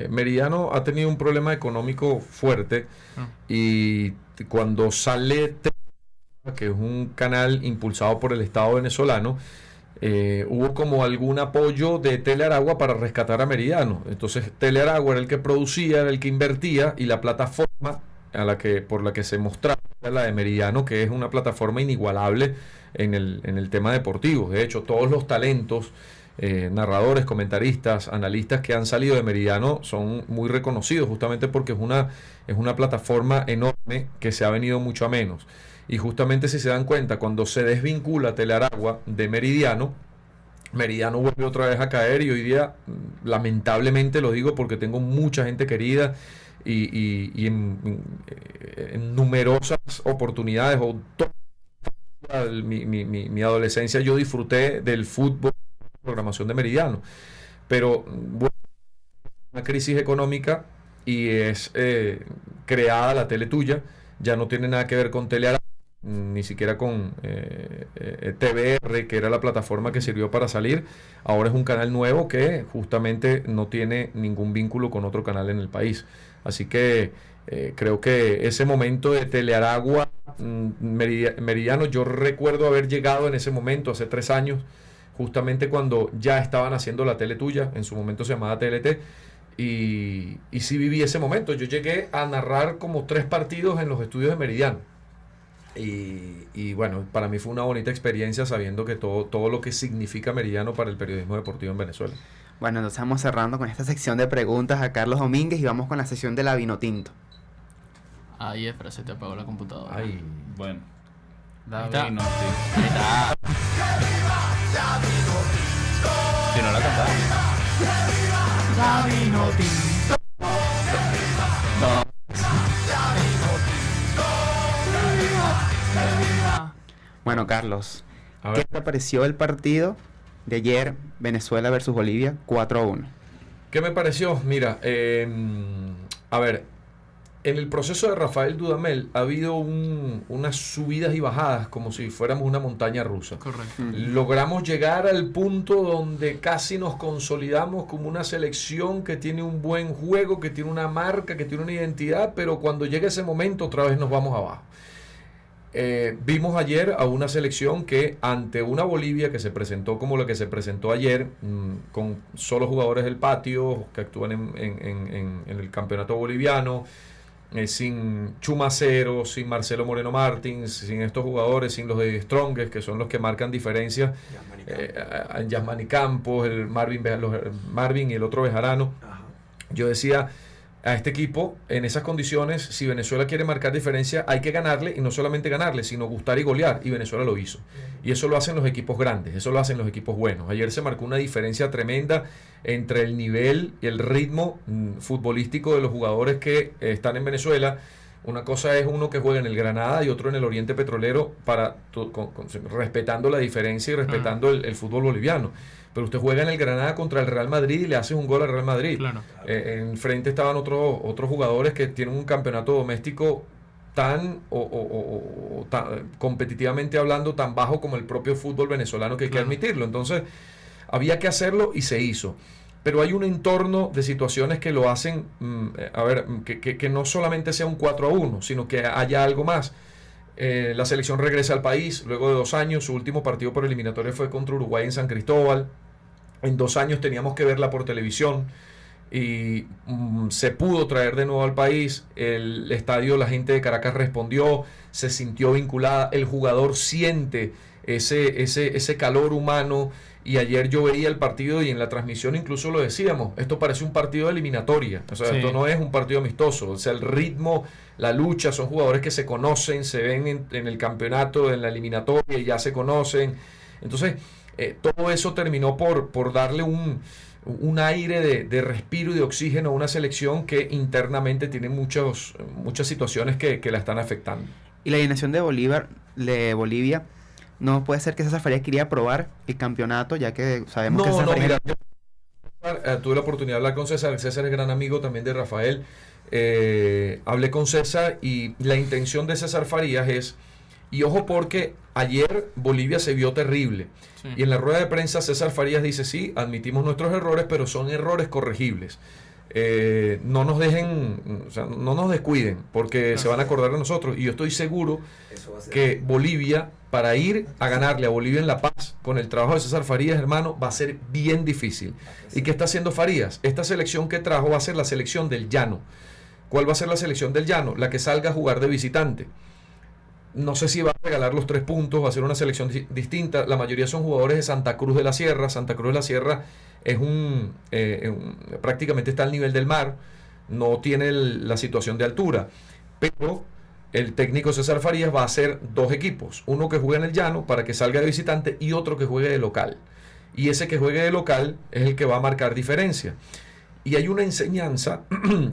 Meridiano ha tenido un problema económico fuerte y cuando sale que es un canal impulsado por el Estado venezolano, hubo como algún apoyo de Telearagua para rescatar a Meridiano. Entonces Telearagua era el que producía, era el que invertía, y la plataforma por la que se mostraba era la de Meridiano, que es una plataforma inigualable en el tema deportivo. De hecho, todos los talentos, narradores, comentaristas, analistas que han salido de Meridiano son muy reconocidos, justamente porque es una plataforma enorme que se ha venido mucho a menos. Y justamente si se dan cuenta, cuando se desvincula Telearagua de Meridiano, Meridiano vuelve otra vez a caer y hoy día, lamentablemente lo digo porque tengo mucha gente querida y en numerosas oportunidades mi adolescencia yo disfruté del fútbol, programación de Meridiano, pero bueno, una crisis económica y es creada la Tele Tuya, ya no tiene nada que ver con Teleara, ni siquiera con TVR, que era la plataforma que sirvió para salir. Ahora es un canal nuevo que justamente no tiene ningún vínculo con otro canal en el país. Así que creo que ese momento de Telearagua Meridiano, yo recuerdo haber llegado en ese momento, hace 3 años, justamente cuando ya estaban haciendo la Tele Tuya, en su momento se llamaba TLT, y sí viví ese momento. Yo llegué a narrar como 3 partidos en los estudios de Meridiano. Y bueno, para mí fue una bonita experiencia sabiendo que todo lo que significa Meridiano para el periodismo deportivo en Venezuela. Bueno, entonces vamos cerrando con esta sección de preguntas a Carlos Domínguez y vamos con la sesión de la Vinotinto. Ay, espera, se te apagó la computadora. Ay, Bueno. Ahí está. Davino, sí. Ahí está. Si no la cantaba. Bueno, Carlos, a ¿qué ver, te pareció el partido de ayer, Venezuela versus Bolivia, 4-1? ¿qué me pareció? Mira, a ver, en el proceso de Rafael Dudamel ha habido unas subidas y bajadas como si fuéramos una montaña rusa. Correcto. Logramos llegar al punto donde casi nos consolidamos como una selección que tiene un buen juego, que tiene una marca, que tiene una identidad, pero cuando llega ese momento otra vez nos vamos abajo. Vimos ayer a una selección que ante una Bolivia que se presentó como la que se presentó ayer, con solo jugadores del patio que actúan en el campeonato boliviano, sin Chumacero, sin Marcelo Moreno Martins, sin estos jugadores, sin los de Strongest, que son los que marcan diferencia, Yasmani Campos, el Marvin y el otro Bejarano. Yo decía, a este equipo, en esas condiciones, si Venezuela quiere marcar diferencia, hay que ganarle, y no solamente ganarle, sino gustar y golear, y Venezuela lo hizo. Y eso lo hacen los equipos grandes, eso lo hacen los equipos buenos. Ayer se marcó una diferencia tremenda entre el nivel y el ritmo futbolístico de los jugadores que están en Venezuela. Una cosa es uno que juega en el Granada y otro en el Oriente Petrolero, respetando la diferencia y respetando el fútbol boliviano. Pero usted juega en el Granada contra el Real Madrid y le hace un gol al Real Madrid. Claro. Enfrente estaban otros jugadores que tienen un campeonato doméstico tan competitivamente hablando, tan bajo como el propio fútbol venezolano, que hay que admitirlo. Entonces, había que hacerlo y se hizo. Pero hay un entorno de situaciones que lo hacen, que no solamente sea un 4-1, sino que haya algo más. La selección regresa al país luego de 2 años. Su último partido por eliminatoria fue contra Uruguay en San Cristóbal. En 2 años teníamos que verla por televisión y se pudo traer de nuevo al país. El estadio, la gente de Caracas respondió, se sintió vinculada, el jugador siente ese calor humano. Y ayer yo veía el partido y en la transmisión incluso lo decíamos, esto parece un partido de eliminatoria, o sea, Sí. Esto no es un partido amistoso, o sea, el ritmo, la lucha, son jugadores que se conocen, se ven en el campeonato, en la eliminatoria, y ya se conocen. Entonces, todo eso terminó por darle un aire de respiro y de oxígeno a una selección que internamente tiene muchas situaciones que la están afectando. Y la alineación de Bolivia, no puede ser que César Farías quería probar el campeonato, ya que sabemos que César Farías... Mira, tuve la oportunidad de hablar con César. César es gran amigo también de Rafael. Hablé con César y la intención de César Farías es, y ojo porque ayer Bolivia se vio terrible, Sí. y en la rueda de prensa César Farías dice, sí, admitimos nuestros errores, pero son errores corregibles. No nos dejen, o sea, no nos descuiden, porque se van a acordar de nosotros, y yo estoy seguro que Bolivia, para ir a ganarle a Bolivia en La Paz con el trabajo de César Farías, hermano, va a ser bien difícil. ¿Y qué está haciendo Farías? Esta selección que trajo va a ser la selección del llano. ¿Cuál va a ser la selección del llano? La que salga a jugar de visitante. No sé si va a regalar los 3 puntos, va a ser una selección distinta. La mayoría son jugadores de Santa Cruz de la Sierra. Santa Cruz de la Sierra es prácticamente está al nivel del mar, no tiene la situación de altura, pero el técnico César Farías va a hacer 2 equipos, uno que juegue en el llano para que salga de visitante y otro que juegue de local, y ese que juegue de local es el que va a marcar diferencia. Y hay una enseñanza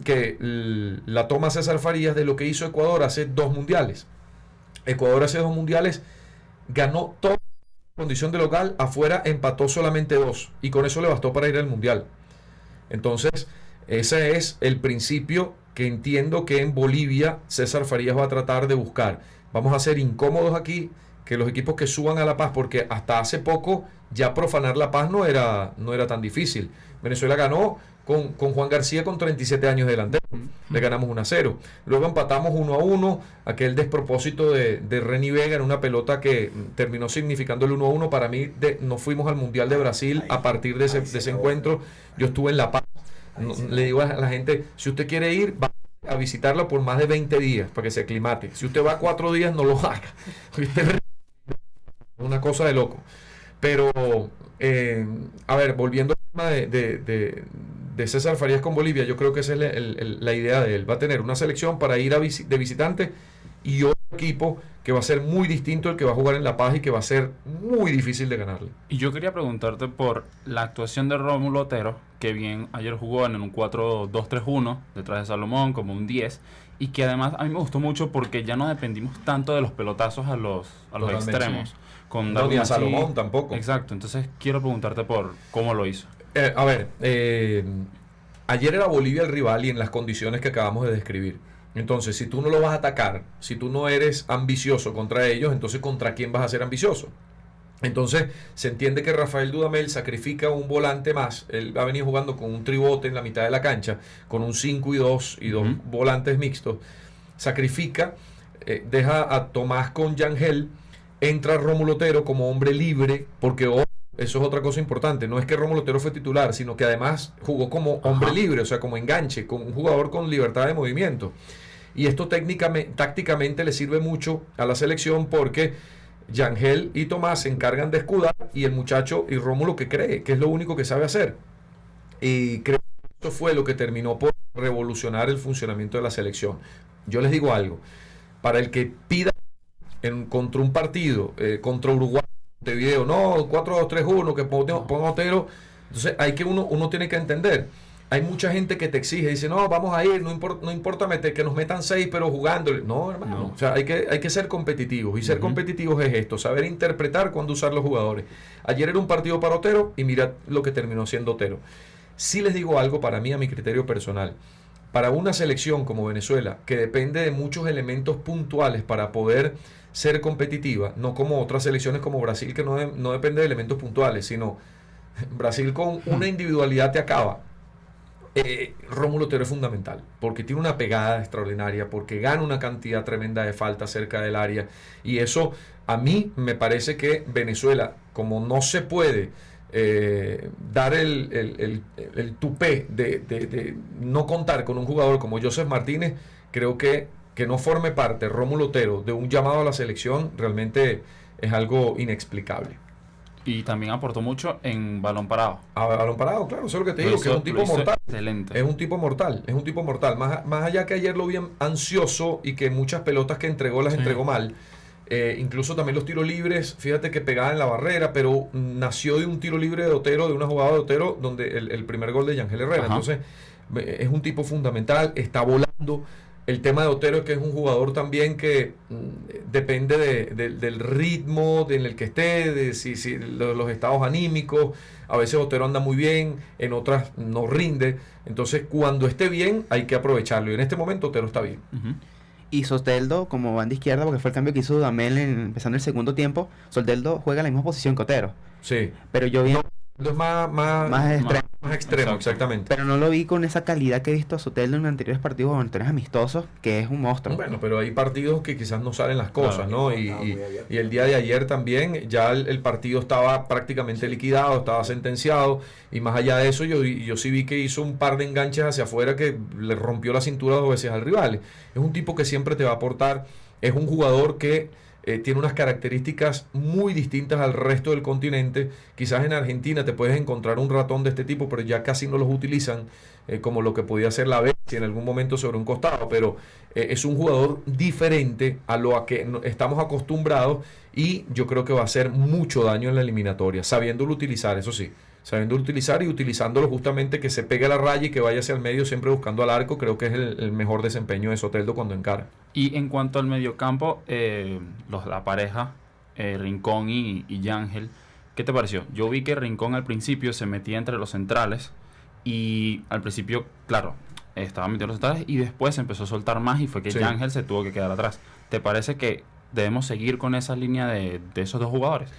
que la toma César Farías de lo que hizo Ecuador hace 2 mundiales. Ecuador hace 2 mundiales ganó toda condición de local, afuera empató solamente 2 y con eso le bastó para ir al Mundial. Entonces, ese es el principio que entiendo que en Bolivia César Farías va a tratar de buscar. Vamos a ser incómodos aquí, que los equipos que suban a La Paz, porque hasta hace poco ya profanar La Paz no era tan difícil. Venezuela ganó con Juan García con 37 años de delantero. Le ganamos 1-0. Luego empatamos 1-1. Aquel despropósito de Reni Vega en una pelota que terminó significando el 1-1. Para mí, nos fuimos al Mundial de Brasil a partir de ese encuentro. Yo estuve en La Paz. Le digo a la gente, si usted quiere ir, va a visitarla por más de 20 días para que se aclimate. Si usted va 4 días, no lo haga. Una cosa de loco. Pero, a ver, volviendo al tema de César Farías con Bolivia, yo creo que esa es la idea de él. Va a tener una selección para ir de visitante y otro equipo que va a ser muy distinto al que va a jugar en La Paz y que va a ser muy difícil de ganarle. Y yo quería preguntarte por la actuación de Rómulo Otero, que bien ayer jugó en un 4-2-3-1 detrás de Salomón como un 10, y que además a mí me gustó mucho porque ya no dependimos tanto de los pelotazos a los extremos. Sí. Con No, ni a Darwin Salomón Machí. tampoco. Exacto, entonces quiero preguntarte por cómo lo hizo. A ver, ayer era Bolivia el rival y en las condiciones que acabamos de describir. Entonces, si tú no lo vas a atacar, si tú no eres ambicioso contra ellos, entonces ¿contra quién vas a ser ambicioso? Entonces, se entiende que Rafael Dudamel sacrifica un volante más. Él ha venido jugando con un tribote en la mitad de la cancha, con un 5 y 2 volantes mixtos. Sacrifica, deja a Tomás con Yangel, entra Rómulo Otero como hombre libre, porque eso es otra cosa importante. No es que Rómulo Otero fue titular, sino que además jugó como hombre libre, o sea, como enganche, como un jugador con libertad de movimiento. Y esto tácticamente le sirve mucho a la selección porque Yangel y Tomás se encargan de escudar y el muchacho y Rómulo que cree, que es lo único que sabe hacer. Y creo que eso fue lo que terminó por revolucionar el funcionamiento de la selección. Yo les digo algo, para el que pida contra un partido, contra Uruguay, Montevideo, no, 4-2-3-1, que ponga Otero, entonces hay que uno tiene que entender. Hay mucha gente que te exige, dice, no, vamos a ir, no importa que nos metan 6, pero jugándole. No, hermano, no. O sea, hay que ser competitivos. Y ser competitivos es esto, saber interpretar cuándo usar los jugadores. Ayer era un partido para Otero y mira lo que terminó siendo Otero. Sí les digo algo para mí, a mi criterio personal. Para una selección como Venezuela, que depende de muchos elementos puntuales para poder ser competitiva, no como otras selecciones como Brasil, que no depende de elementos puntuales, sino Brasil con una individualidad te acaba. Rómulo Otero es fundamental, porque tiene una pegada extraordinaria, porque gana una cantidad tremenda de faltas cerca del área, y eso a mí me parece que Venezuela, como no se puede dar el tupé de no contar con un jugador como Joseph Martínez, creo que no forme parte Rómulo Otero de un llamado a la selección realmente es algo inexplicable. Y también aportó mucho en balón parado. A balón parado, claro, eso es lo que te digo, que es un tipo mortal. Excelente. Es un tipo mortal. Más allá que ayer lo vi ansioso y que muchas pelotas que entregó las entregó mal. Incluso también los tiros libres, fíjate que pegaba en la barrera, pero nació de un tiro libre de Otero, de una jugada de Otero, donde el primer gol de Yangel Herrera. Ajá. Entonces, es un tipo fundamental, está volando. El tema de Otero es que es un jugador también que depende del ritmo en el que esté, de los estados anímicos. A veces Otero anda muy bien, en otras no rinde. Entonces, cuando esté bien, hay que aprovecharlo. Y en este momento Otero está bien. Y Soteldo como banda izquierda, porque fue el cambio que hizo Dudamel empezando el segundo tiempo. Soteldo juega en la misma posición que Otero. Sí. Pero yo vi... Es más extremo, exactamente. Pero no lo vi con esa calidad que he visto a Soteldo en anteriores partidos o anteriores amistosos, que es un monstruo. Bueno, pero hay partidos que quizás no salen las cosas, Claro, ¿no? Y el día de ayer también ya el partido estaba prácticamente liquidado, estaba sentenciado, y más allá de eso yo sí vi que hizo un par de enganches hacia afuera que le rompió la cintura 2 veces al rival. Es un tipo que siempre te va a aportar, es un jugador que tiene unas características muy distintas al resto del continente. Quizás en Argentina te puedes encontrar un ratón de este tipo, pero ya casi no los utilizan como lo que podía ser la bestia en algún momento sobre un costado, pero es un jugador diferente a lo a que estamos acostumbrados, y yo creo que va a hacer mucho daño en la eliminatoria, sabiéndolo utilizar, eso sí. Sabiendo utilizar y utilizándolo justamente que se pegue a la raya y que vaya hacia el medio siempre buscando al arco, creo que es el mejor desempeño de Soteldo cuando encara. Y en cuanto al mediocampo, la pareja Rincón y Yángel. ¿Qué te pareció? Yo vi que Rincón al principio se metía entre los centrales y al principio, claro, estaba metiendo los centrales y después empezó a soltar más y fue que Sí. Yángel se tuvo que quedar atrás. ¿Te parece que debemos seguir con esa línea de esos dos jugadores?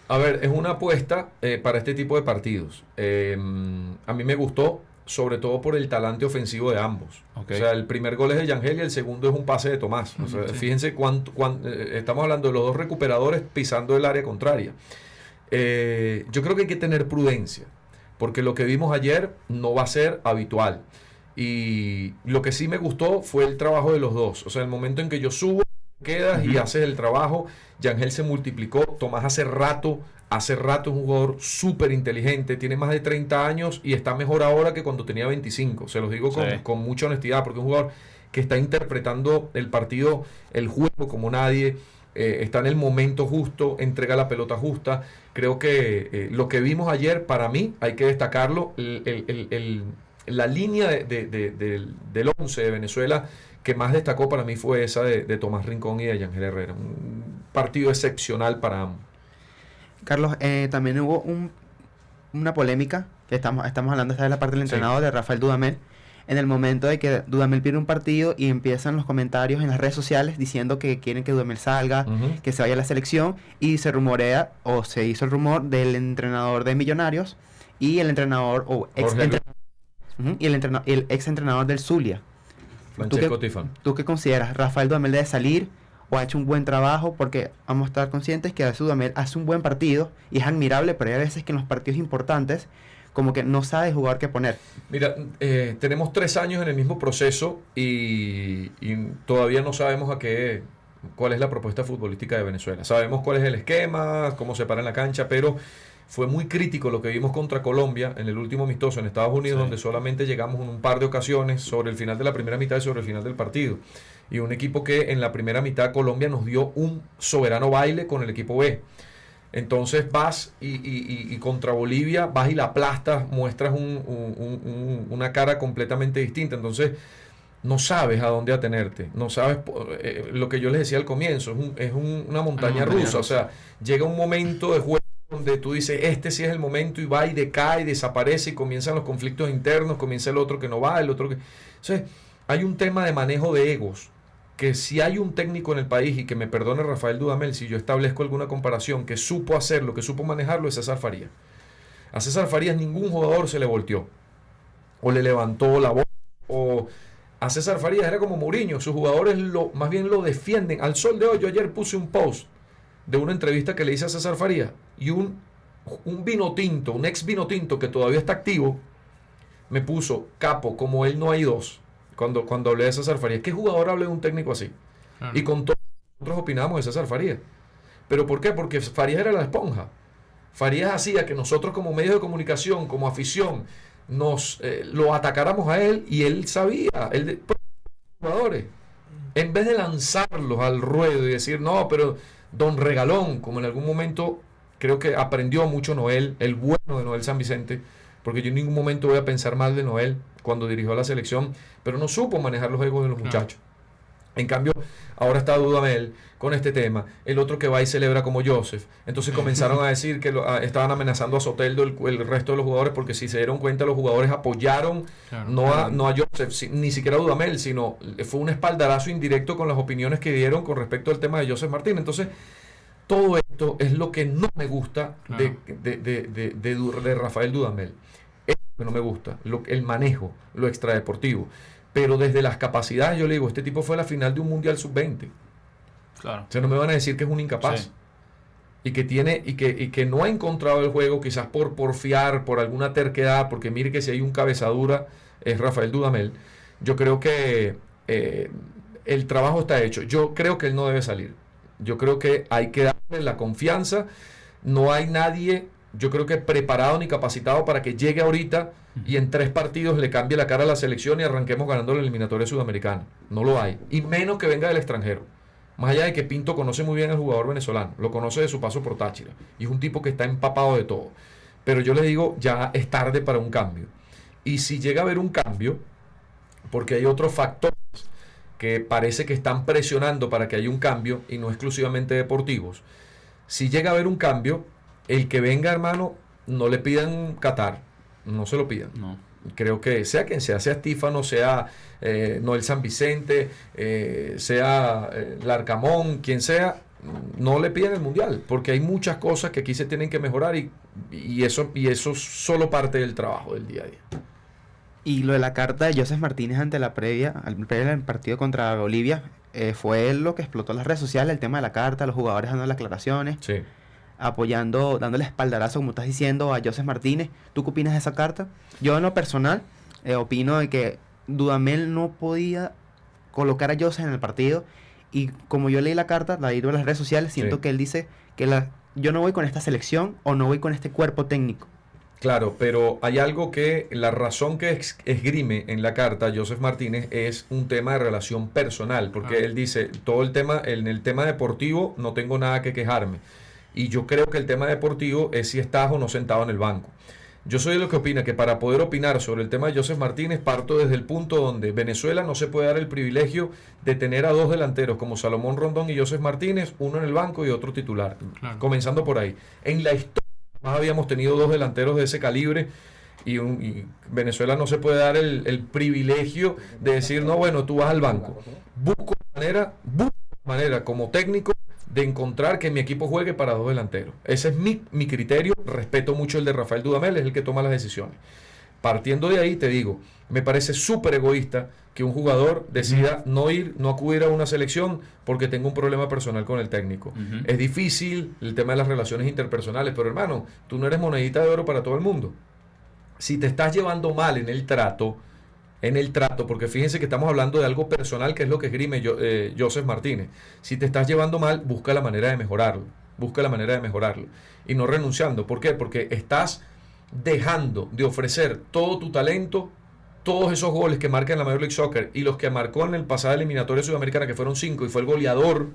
A ver, es una apuesta para este tipo de partidos. A mí me gustó, sobre todo por el talante ofensivo de ambos. Ok. O sea, el primer gol es de Yangel y el segundo es un pase de Tomás. O sea, Sí. fíjense estamos hablando de los dos recuperadores pisando el área contraria. Yo creo que hay que tener prudencia, porque lo que vimos ayer no va a ser habitual. Y lo que sí me gustó fue el trabajo de los dos. O sea, el momento en que yo subo, quedas y haces el trabajo. Yangel se multiplicó. Tomás hace rato es un jugador súper inteligente, tiene más de 30 años y está mejor ahora que cuando tenía 25. Se los digo Sí. con mucha honestidad, porque es un jugador que está interpretando el partido, el juego como nadie. Está en el momento justo, entrega la pelota justa. Creo que lo que vimos ayer, para mí, hay que destacarlo, la línea del 11 de Venezuela que más destacó para mí fue esa de Tomás Rincón y de Yángel Herrera. Un partido excepcional para ambos. Carlos, también hubo una polémica, que estamos hablando esta de la parte del Sí. entrenador de Rafael Dudamel, en el momento de que Dudamel pierde un partido y empiezan los comentarios en las redes sociales diciendo que quieren que Dudamel salga, Ujú. que se vaya a la selección, y se rumorea, o se hizo el rumor, del entrenador de Millonarios y el entrenador, o ex, Jorge Ujú, y el ex entrenador del Zulia. Francesco Tifan. ¿Tú qué consideras? ¿Rafael Dudamel debe salir o ha hecho un buen trabajo? Porque vamos a estar conscientes que a veces Dudamel hace un buen partido y es admirable, pero hay veces que en los partidos importantes como que no sabe el jugador que poner. Mira, tenemos 3 años en el mismo proceso y todavía no sabemos cuál es la propuesta futbolística de Venezuela. Sabemos cuál es el esquema, cómo se para en la cancha, pero fue muy crítico lo que vimos contra Colombia en el último amistoso en Estados Unidos, Sí. donde solamente llegamos en un par de ocasiones sobre el final de la primera mitad y sobre el final del partido. Y un equipo que en la primera mitad Colombia nos dio un soberano baile con el equipo B. Entonces vas y contra Bolivia vas y la aplastas, muestras una cara completamente distinta. Entonces no sabes a dónde atenerte, no sabes lo que yo les decía al comienzo, es una montaña rusa. O sea, llega un momento de juego donde tú dices, este sí es el momento, y va y decae, desaparece, y comienzan los conflictos internos, comienza el otro que no va, el otro que... Entonces, hay un tema de manejo de egos, que si hay un técnico en el país, y que me perdone Rafael Dudamel si yo establezco alguna comparación, que supo hacerlo, que supo manejarlo, es César Farías. A César Farías ningún jugador se le volteó, o le levantó la voz, o... A César Farías era como Mourinho, sus jugadores más bien lo defienden. Al sol de hoy, yo ayer puse un post de una entrevista que le hice a César Farías, y un vino tinto, un ex vino tinto que todavía está activo, me puso, capo, como él no hay dos, cuando hablé de César Farías. ¿Qué jugador habla de un técnico así? Claro. Y con todos nosotros opinamos de César Farías. ¿Pero por qué? Porque Farías era la esponja. Farías hacía que nosotros como medios de comunicación, como afición, lo atacáramos a él, y él sabía, jugadores, en vez de lanzarlos al ruedo y decir, no, pero Don Regalón, como en algún momento creo que aprendió mucho Noel, el bueno de Noel San Vicente, porque yo en ningún momento voy a pensar mal de Noel cuando dirigió a la selección, pero no supo manejar los egos de los muchachos. En cambio, ahora está Dudamel con este tema, el otro que va y celebra como Joseph. Entonces comenzaron a decir que estaban amenazando a Soteldo, el resto de los jugadores, porque si se dieron cuenta, los jugadores apoyaron Claro. no a Joseph, ni siquiera a Dudamel, sino fue un espaldarazo indirecto con las opiniones que dieron con respecto al tema de Joseph Martín. Entonces, todo esto es lo que no me gusta Claro. de Rafael Dudamel. Es lo que no me gusta, el manejo, lo extradeportivo. Pero desde las capacidades, yo le digo, este tipo fue a la final de un Mundial Sub-20. Claro. O sea, no me van a decir que es un incapaz. Sí. Y que no ha encontrado el juego, quizás por porfiar, por alguna terquedad, porque mire que si hay un cabezadura, es Rafael Dudamel. Yo creo que el trabajo está hecho. Yo creo que él no debe salir. Yo creo que hay que darle la confianza. No hay nadie, yo creo que preparado ni capacitado para que llegue ahorita y en 3 partidos le cambie la cara a la selección y arranquemos ganando la eliminatoria sudamericana. No lo hay. Y menos que venga del extranjero. Más allá de que Pinto conoce muy bien al jugador venezolano, lo conoce de su paso por Táchira, y es un tipo que está empapado de todo. Pero yo le digo, ya es tarde para un cambio. Y si llega a haber un cambio, porque hay otros factores que parece que están presionando para que haya un cambio, y no exclusivamente deportivos, si llega a haber un cambio, el que venga, hermano, no le pidan Qatar, no se lo pidan. No. Creo que sea quien sea Estífano, sea Noel San Vicente, sea Larcamón, quien sea, no le piden el mundial, porque hay muchas cosas que aquí se tienen que mejorar y eso es solo parte del trabajo del día a día. Y lo de la carta de Joseph Martínez ante la previa del partido contra Bolivia, fue lo que explotó en las redes sociales, el tema de la carta, los jugadores dando las aclaraciones, Sí. apoyando, dándole espaldarazo, como estás diciendo, a Joseph Martínez. ¿Tú qué opinas de esa carta? Yo en lo personal opino de que Dudamel no podía colocar a Joseph en el partido, y como yo leí la carta, la he ido en las redes sociales, siento Sí. que él dice que yo no voy con esta selección o no voy con este cuerpo técnico. Claro, pero hay algo que la razón que esgrime en la carta Joseph Martínez es un tema de relación personal, porque él dice, todo el tema, en el tema deportivo no tengo nada que quejarme. Y yo creo que el tema deportivo es si estás o no sentado en el banco. Yo soy de los que opina que para poder opinar sobre el tema de Joseph Martínez parto desde el punto donde Venezuela no se puede dar el privilegio de tener a dos delanteros como Salomón Rondón y Joseph Martínez, uno en el banco y otro titular. Claro. Comenzando por ahí. En la historia más habíamos tenido dos delanteros de ese calibre y Venezuela no se puede dar el privilegio de decir, no, bueno, tú vas al banco. Busco manera como técnico de encontrar que mi equipo juegue para dos delanteros. Ese es mi criterio. Respeto mucho el de Rafael Dudamel, es el que toma las decisiones. Partiendo de ahí, te digo, me parece súper egoísta que un jugador decida no acudir a una selección porque tenga un problema personal con el técnico. Ujú. Es difícil el tema de las relaciones interpersonales, pero hermano, tú no eres monedita de oro para todo el mundo. Si te estás llevando mal en el trato, porque fíjense que estamos hablando de algo personal que es lo que esgrime Joseph Martínez. Si te estás llevando mal, busca la manera de mejorarlo. Y no renunciando. ¿Por qué? Porque estás dejando de ofrecer todo tu talento, todos esos goles que marca en la Major League Soccer y los que marcó en el pasado eliminatoria sudamericana, que fueron 5 y fue el goleador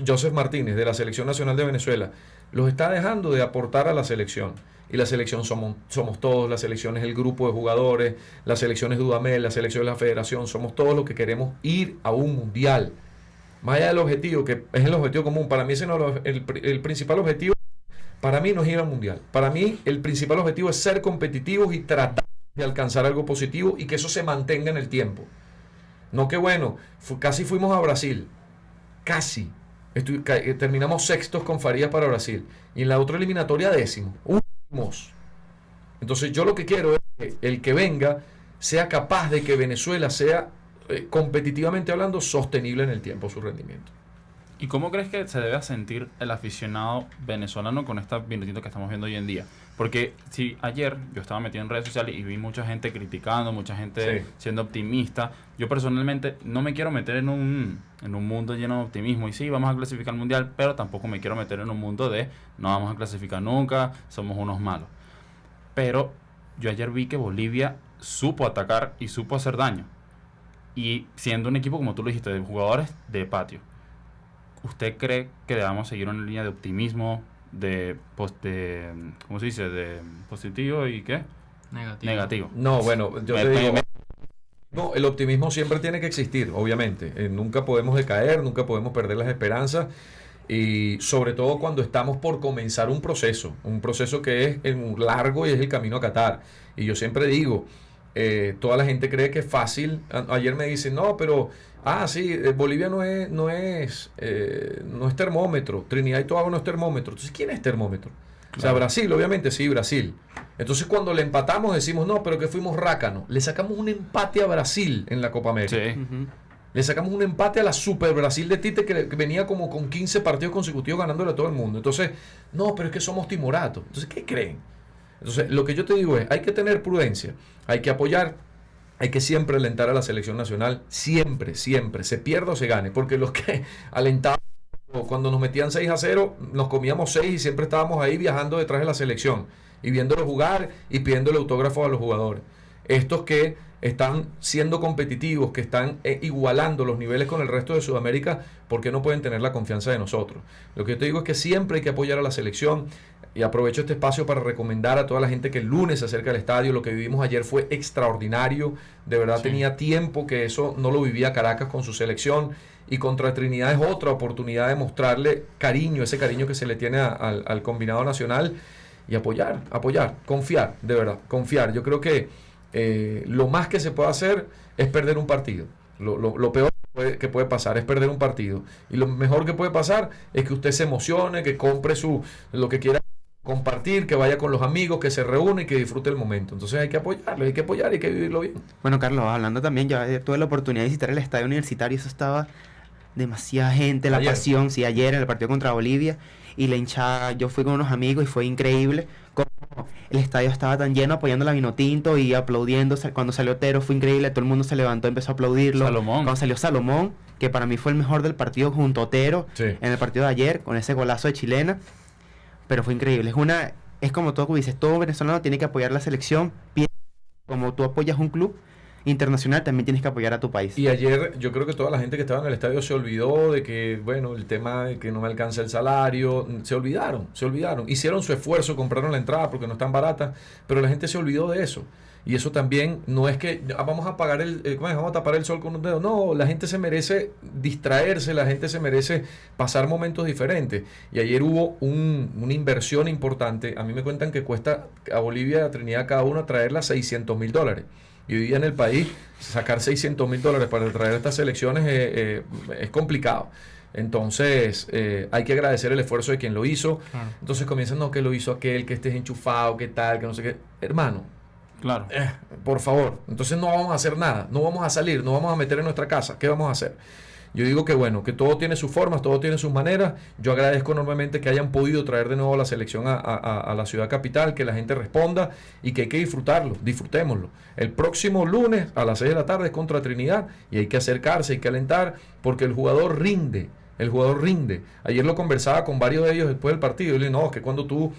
Joseph Martínez de la Selección Nacional de Venezuela, los está dejando de aportar a la selección. Y la selección somos todos, la selección es el grupo de jugadores, la selección es Dudamel, la selección es la federación, somos todos los que queremos ir a un mundial. Más allá del objetivo, que es el objetivo común, para mí ese no es el principal objetivo, para mí no es ir al mundial. Para mí el principal objetivo es ser competitivos y tratar de alcanzar algo positivo y que eso se mantenga en el tiempo. No que bueno, casi fuimos a Brasil, casi. Terminamos sextos con Farías para Brasil y en la otra eliminatoria décimo. Entonces yo lo que quiero es que el que venga sea capaz de que Venezuela sea competitivamente hablando sostenible en el tiempo su rendimiento. ¿Y cómo crees que se debe sentir el aficionado venezolano con esta vinotinto que estamos viendo hoy en día? Porque si ayer yo estaba metido en redes sociales y vi mucha gente criticando, mucha gente Sí. siendo optimista, yo personalmente no me quiero meter en un mundo lleno de optimismo. Y sí, vamos a clasificar al mundial, pero tampoco me quiero meter en un mundo de no vamos a clasificar nunca, somos unos malos. Pero yo ayer vi que Bolivia supo atacar y supo hacer daño. Y siendo un equipo, como tú lo dijiste, de jugadores de patio. ¿Usted cree que debamos seguir una línea de optimismo, ¿cómo se dice? De positivo y ¿qué? Negativo. No, bueno, yo te digo, no, el optimismo siempre tiene que existir, obviamente. Nunca podemos decaer, nunca podemos perder las esperanzas. Y sobre todo cuando estamos por comenzar un proceso que es largo y es el camino a Qatar. Y yo siempre digo, toda la gente cree que es fácil. Ayer me dicen, no, pero sí, Bolivia no es termómetro, Trinidad y Tobago no es termómetro. Entonces, ¿quién es termómetro? Claro. O sea, Brasil, obviamente, sí, Brasil. Entonces, cuando le empatamos decimos, no, pero que fuimos rácanos. Le sacamos un empate a Brasil en la Copa América. Sí. Uh-huh. Le sacamos un empate a la Super Brasil de Tite que venía como con 15 partidos consecutivos ganándole a todo el mundo. Entonces, no, pero es que somos timoratos. Entonces, ¿qué creen? Entonces, lo que yo te digo es, hay que tener prudencia, hay que apoyar, hay que siempre alentar a la selección nacional, siempre, se pierda o se gane, porque los que alentaban cuando nos metían 6-0, nos comíamos 6 y siempre estábamos ahí viajando detrás de la selección y viéndolo jugar y pidiéndole autógrafos a los jugadores. estos que están siendo competitivos, que están igualando los niveles con el resto de Sudamérica, ¿por qué no pueden tener la confianza de nosotros? Lo que yo te digo es que siempre hay que apoyar a la selección, y aprovecho este espacio para recomendar a toda la gente que el lunes se acerca al estadio. Lo que vivimos ayer fue extraordinario, de verdad tenía tiempo que eso no lo vivía Caracas con su selección, y contra Trinidad es otra oportunidad de mostrarle cariño, ese cariño que se le tiene al combinado nacional, y apoyar, confiar, de verdad, confiar. Yo creo que lo más que se puede hacer es perder un partido. Lo peor que puede pasar es perder un partido. Y lo mejor que puede pasar es que usted se emocione, que compre lo que quiera compartir, que vaya con los amigos, que se reúne y que disfrute el momento. Entonces hay que apoyarlo, hay que apoyar y hay que vivirlo bien. Bueno, Carlos, hablando también, yo tuve la oportunidad de visitar el estadio universitario, eso estaba demasiada gente, la pasión, sí, ayer en el partido contra Bolivia, y la hinchada, yo fui con unos amigos y fue increíble como el estadio estaba tan lleno apoyando la Vinotinto y aplaudiendo. Cuando salió Otero fue increíble, todo el mundo se levantó, empezó a aplaudirlo. Cuando salió Salomón, que para mí fue el mejor del partido junto a Otero, en el partido de ayer, con ese golazo de chilena, pero fue increíble. Es como tú dices, todo venezolano tiene que apoyar la selección, como tú apoyas un club internacional, también tienes que apoyar a tu país. Y ayer yo creo que toda la gente que estaba en el estadio se olvidó de que, bueno, el tema de que no me alcanza el salario, se olvidaron, hicieron su esfuerzo, compraron la entrada porque no es tan barata, pero la gente se olvidó de eso. Y eso también no es que vamos a pagar vamos a tapar el sol con un dedo. No, la gente se merece distraerse, la gente se merece pasar momentos diferentes. Y ayer hubo una inversión importante. A mí me cuentan que cuesta a Bolivia y a Trinidad cada uno traerla $600,000. Y hoy día en el país sacar $600,000 para traer estas selecciones es complicado. Entonces hay que agradecer el esfuerzo de quien lo hizo. Entonces comienzan, no, que lo hizo aquel, que estés enchufado, que tal, que no sé qué. Hermano, claro, por favor, entonces no vamos a hacer nada, no vamos a salir, no vamos a meter en nuestra casa. ¿Qué vamos a hacer? Yo digo que bueno, que todo tiene sus formas, todo tiene sus maneras. Yo agradezco enormemente que hayan podido traer de nuevo la selección a la ciudad capital, que la gente responda y que hay que disfrutarlo, disfrutémoslo. El próximo lunes a las 6 de la tarde es contra Trinidad y hay que acercarse, hay que alentar, porque el jugador rinde, Ayer lo conversaba con varios de ellos después del partido y le dije, no, que cuando tú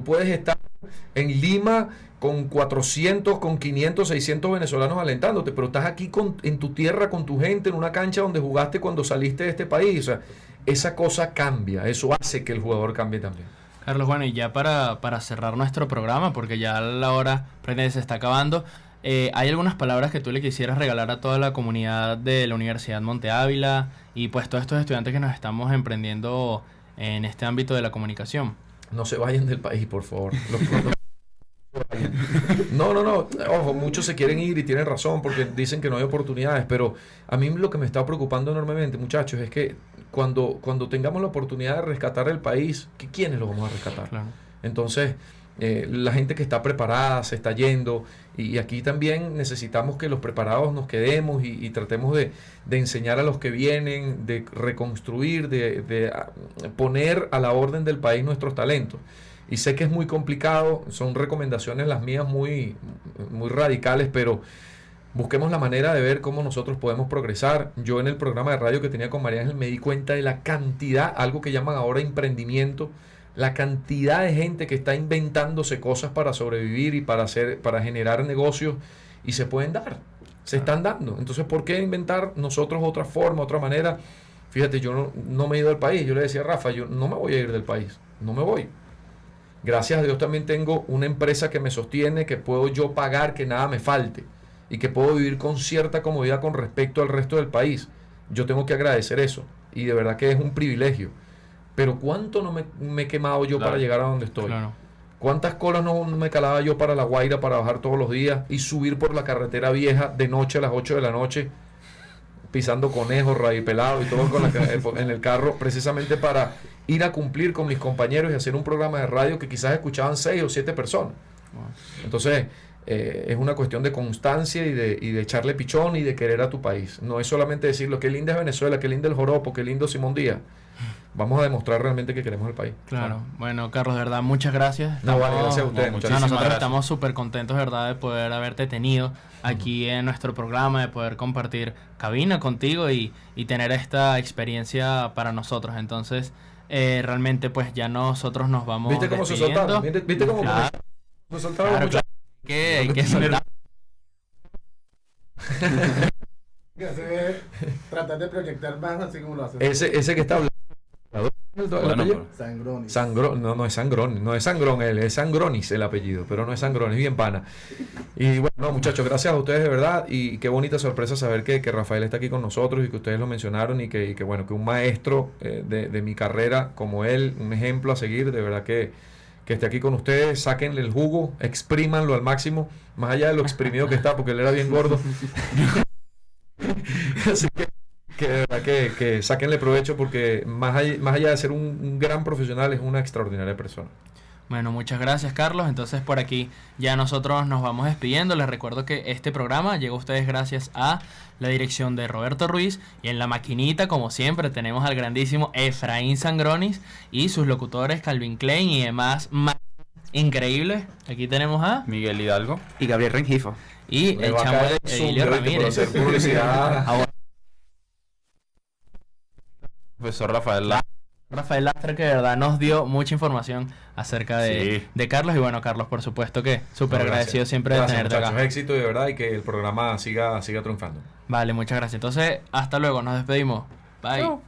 puedes estar en Lima con 400, con 500, 600 venezolanos alentándote, pero estás aquí en tu tierra, con tu gente, en una cancha donde jugaste cuando saliste de este país. O sea, esa cosa cambia, eso hace que el jugador cambie también. Carlos, bueno, y ya para cerrar nuestro programa, porque ya la hora se está acabando, ¿hay algunas palabras que tú le quisieras regalar a toda la comunidad de la Universidad Monte Ávila y pues todos estos estudiantes que nos estamos emprendiendo en este ámbito de la comunicación? No se vayan del país, por favor. No. Ojo, muchos se quieren ir y tienen razón porque dicen que no hay oportunidades, pero a mí lo que me está preocupando enormemente, muchachos, es que cuando tengamos la oportunidad de rescatar el país, ¿quiénes lo vamos a rescatar? Claro. Entonces, la gente que está preparada se está yendo y aquí también necesitamos que los preparados nos quedemos y tratemos de enseñar a los que vienen, de reconstruir, de poner a la orden del país nuestros talentos. Y sé que es muy complicado, son recomendaciones las mías muy, muy radicales, pero busquemos la manera de ver cómo nosotros podemos progresar. Yo en el programa de radio que tenía con María Ángel me di cuenta de la cantidad, algo que llaman ahora emprendimiento, la cantidad de gente que está inventándose cosas para sobrevivir y para generar negocios y se pueden dar, se están dando. Entonces, ¿por qué inventar nosotros otra forma, otra manera? Fíjate, yo no me he ido del país. Yo le decía a Rafa, yo no me voy a ir del país, no me voy. Gracias a Dios también tengo una empresa que me sostiene, que puedo yo pagar, que nada me falte y que puedo vivir con cierta comodidad con respecto al resto del país. Yo tengo que agradecer eso y de verdad que es un privilegio. Pero ¿cuánto no me he quemado yo para llegar a donde estoy? Claro. ¿Cuántas colas no me calaba yo para La Guaira para bajar todos los días y subir por la carretera vieja de noche a las 8 de la noche pisando conejos, radipelado y todo en el carro precisamente para ir a cumplir con mis compañeros y hacer un programa de radio que quizás escuchaban 6 o 7 personas? Entonces es una cuestión de constancia y de echarle pichón y de querer a tu país. No es solamente decirlo, qué linda es Venezuela, qué lindo el joropo, qué lindo Simón Díaz. Vamos a demostrar realmente que queremos el país. Claro. Bueno, Carlos, de verdad, muchas gracias. No, vale, gracias a ustedes. Nosotros gracias. estamos súper contentos, de verdad, de poder haberte tenido aquí en nuestro programa, de poder compartir cabina contigo y tener esta experiencia para nosotros. Entonces, realmente, pues ya nosotros nos vamos ¿Viste cómo despidiendo. se soltaron? ¿Viste cómo Claro. se soltaron? Claro, Muchachos? Hay que soltar. Que hace tratar de proyectar más así como lo hace. Ese que está hablando. Bueno, pero- Sangroni. No es Sangrón, no es Sangrón, él es Sangronis el apellido, pero no es Sangrón, es bien pana. Y bueno, no, muchachos, gracias a ustedes de verdad, y qué bonita sorpresa saber que Rafael está aquí con nosotros y que ustedes lo mencionaron y que bueno, que un maestro de mi carrera como él, un ejemplo a seguir, de verdad que esté aquí con ustedes, sáquenle el jugo, exprímanlo al máximo, más allá de lo exprimido que está, porque él era bien gordo. Así que de verdad que sáquenle provecho porque más allá de ser un gran profesional es una extraordinaria persona. Bueno, muchas gracias, Carlos. Entonces, por aquí ya nosotros nos vamos despidiendo. Les recuerdo que este programa llegó a ustedes gracias a la dirección de Roberto Ruiz, y en la maquinita, como siempre, tenemos al grandísimo Efraín Sangronis y sus locutores Calvin Klein y demás increíbles. Aquí tenemos a Miguel Hidalgo. Y Gabriel Rengifo. y Le el va a chamo caer de el zoom, Emilio ¿viste? Por Ramírez. hacer publicidad. Ah, bueno, Profesor Rafael Rafael Lastre, que de verdad nos dio mucha información acerca Sí. de Carlos. Y bueno, Carlos, por supuesto que súper No, gracias. agradecido siempre de Gracias, tenerte muchachos, acá. éxito de verdad y que el programa siga triunfando. Vale, muchas gracias. Entonces, hasta luego, nos despedimos. Bye.